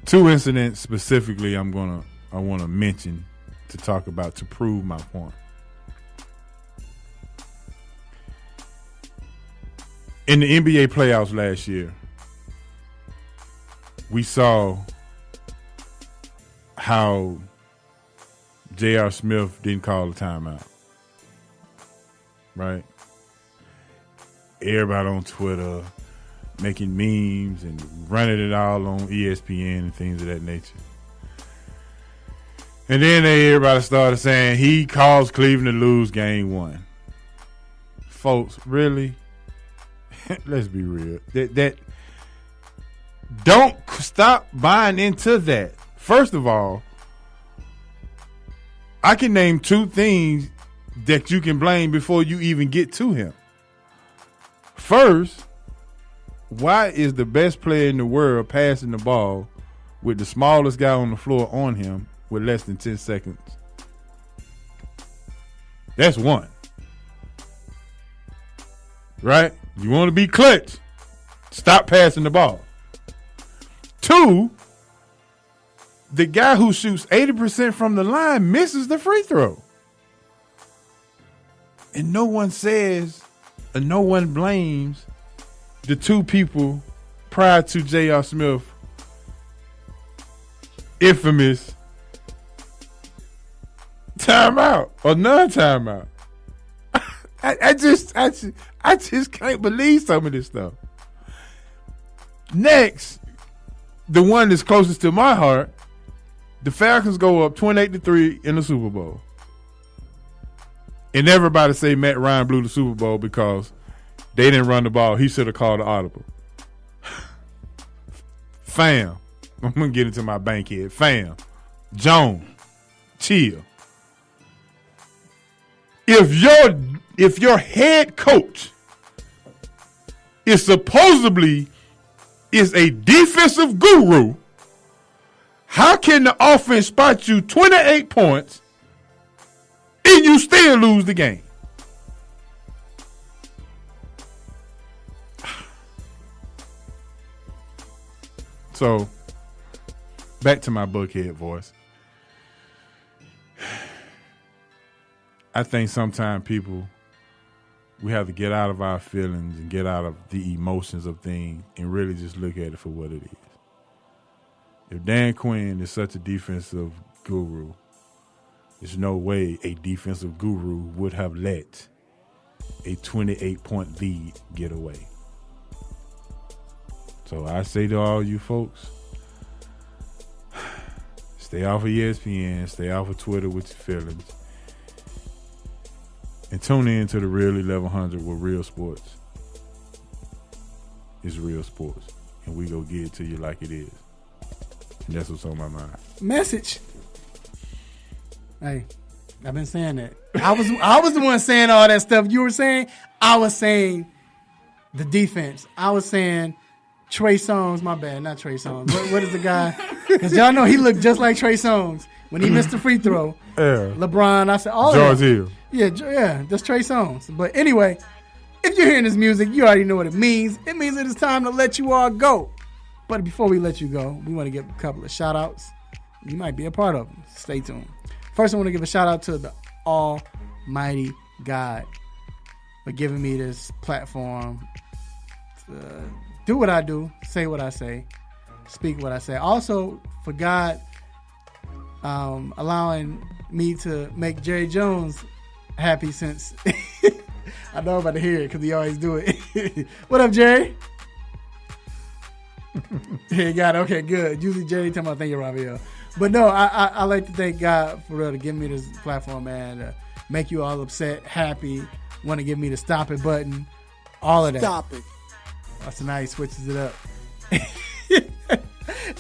2 incidents specifically I want to mention to talk about to prove my point. In the NBA playoffs last year, we saw how J.R. Smith didn't call a timeout. Right? Everybody on Twitter making memes and running it all on ESPN and things of that nature. And then everybody started saying he caused Cleveland to lose game 1. Folks, really? Let's be real. That don't stop buying into that. First of all, I can name 2 things that you can blame before you even get to him. First, why is the best player in the world passing the ball with the smallest guy on the floor on him with less than 10 seconds? That's one. Right? You want to be clutch, stop passing the ball. 2, the guy who shoots 80% from the line misses the free throw. And no one says, and no one blames the 2 people prior to J.R. Smith infamous timeout or non-timeout. I just can't believe some of this stuff. Next, the one that's closest to my heart, the Falcons go up 28-3 in the Super Bowl. And everybody say Matt Ryan blew the Super Bowl because they didn't run the ball. He should have called the audible. Fam. I'm going to get into my bankhead. Fam. Joan. Chill. If your head coach is supposedly is a defensive guru, how can the offense spot you 28 points and you still lose the game? So, back to my Buckhead voice. I think sometimes people, we have to get out of our feelings and get out of the emotions of things and really just look at it for what it is. If Dan Quinn is such a defensive guru, there's no way a defensive guru would have let a 28-point lead get away. So I say to all you folks, stay off of ESPN, stay off of Twitter with your feelings, and tune in to the Real 1100 with Real Sports. It's real sports, and we go get it to you like it is. And that's what's on my mind. Message. Hey, I've been saying that. I was the one saying all that stuff you were saying. I was saying the defense. I was saying Trey Songz. My bad, not Trey Songz. What is the guy? Because y'all know he looked just like Trey Songz when he missed the free throw. Yeah. LeBron. I said, oh, George Hill. Yeah, that's Trey Songz. But anyway, if you're hearing this music, you already know what it means. It means it is time to let you all go. But before we let you go, we want to give a couple of shout-outs. You might be a part of them. Stay tuned. First, I want to give a shout-out to the Almighty God for giving me this platform to do what I do, say what I say, speak what I say. Also, for God allowing me to make Jerry Jones happy since I know I'm about to hear it because he always do it. What up, Jerry? Yeah, got it. Okay, good. Usually Jerry talking about thank you, Raphael. But no, I like to thank God for real to give me this platform, man, to make you all upset, happy, want to give me the stop it button, all of that. Stop it. That's nice, switches it up.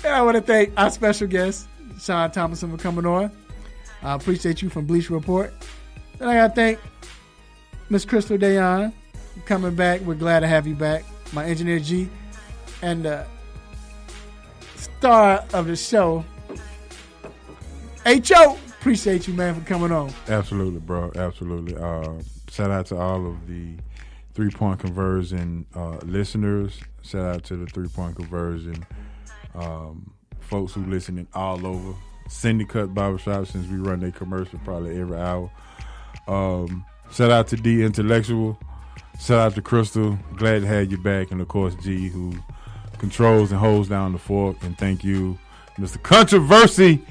And I want to thank our special guest, Sean Thomason, for coming on. I appreciate you from Bleacher Report. Then I got to thank Miss Crystal Dayon for coming back. We're glad to have you back. My engineer G and star of the show, H.O. Appreciate you, man, for coming on. Absolutely, bro. Absolutely. Shout out to all of the 3-point conversion listeners. Shout out to the 3-point conversion folks who listening all over. Cindy Cut Barbershop, since we run their commercial probably every hour. Shout out to D Intellectual. Shout out to Crystal. Glad to have you back. And, of course, G, who controls and holds down the fork. And thank you, Mr. Controversy,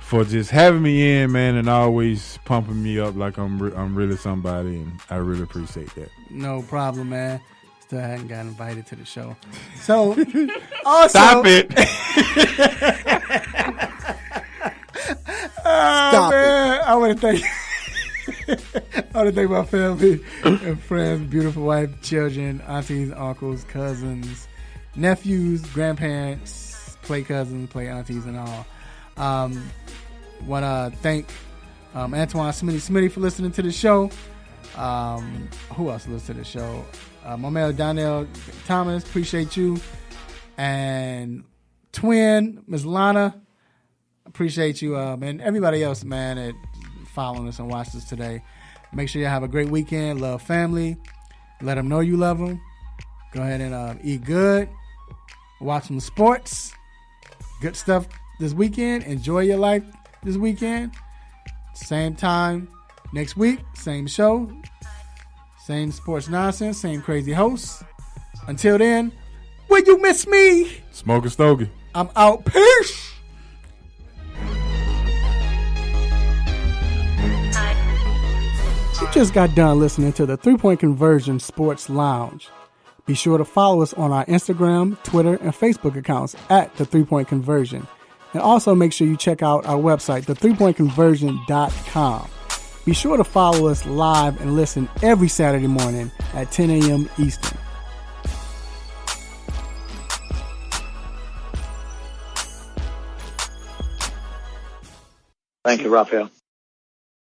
for just having me in, man, and always pumping me up like I'm really somebody, and I really appreciate that. No problem, man. Still hadn't got invited to the show. So, also... Stop it! Stop it. I want to thank my family and friends, beautiful wife, children, aunties, uncles, cousins, nephews, grandparents, play cousins, play aunties, and all. Want to thank Antoine Smitty for listening to the show. Who else listens to the show? My man Donnell Thomas, appreciate you. And twin, Ms. Lana, appreciate you. And everybody else, man, that following us and watched us today. Make sure you have a great weekend. Love family. Let them know you love them. Go ahead and eat good. Watch some sports. Good stuff this weekend. Enjoy your life this weekend. Same time next week. Same show. Same sports nonsense. Same crazy hosts. Until then, will you miss me? Smoke a stogie. I'm out. Peace. just got done listening to the 3-Point Conversion Sports Lounge. Be sure to follow us on our Instagram, Twitter, and Facebook accounts at the 3-Point Conversion. And also make sure you check out our website, the3pointconversion.com. Be sure to follow us live and listen every Saturday morning at 10 a.m. Eastern. Thank you, Raphael.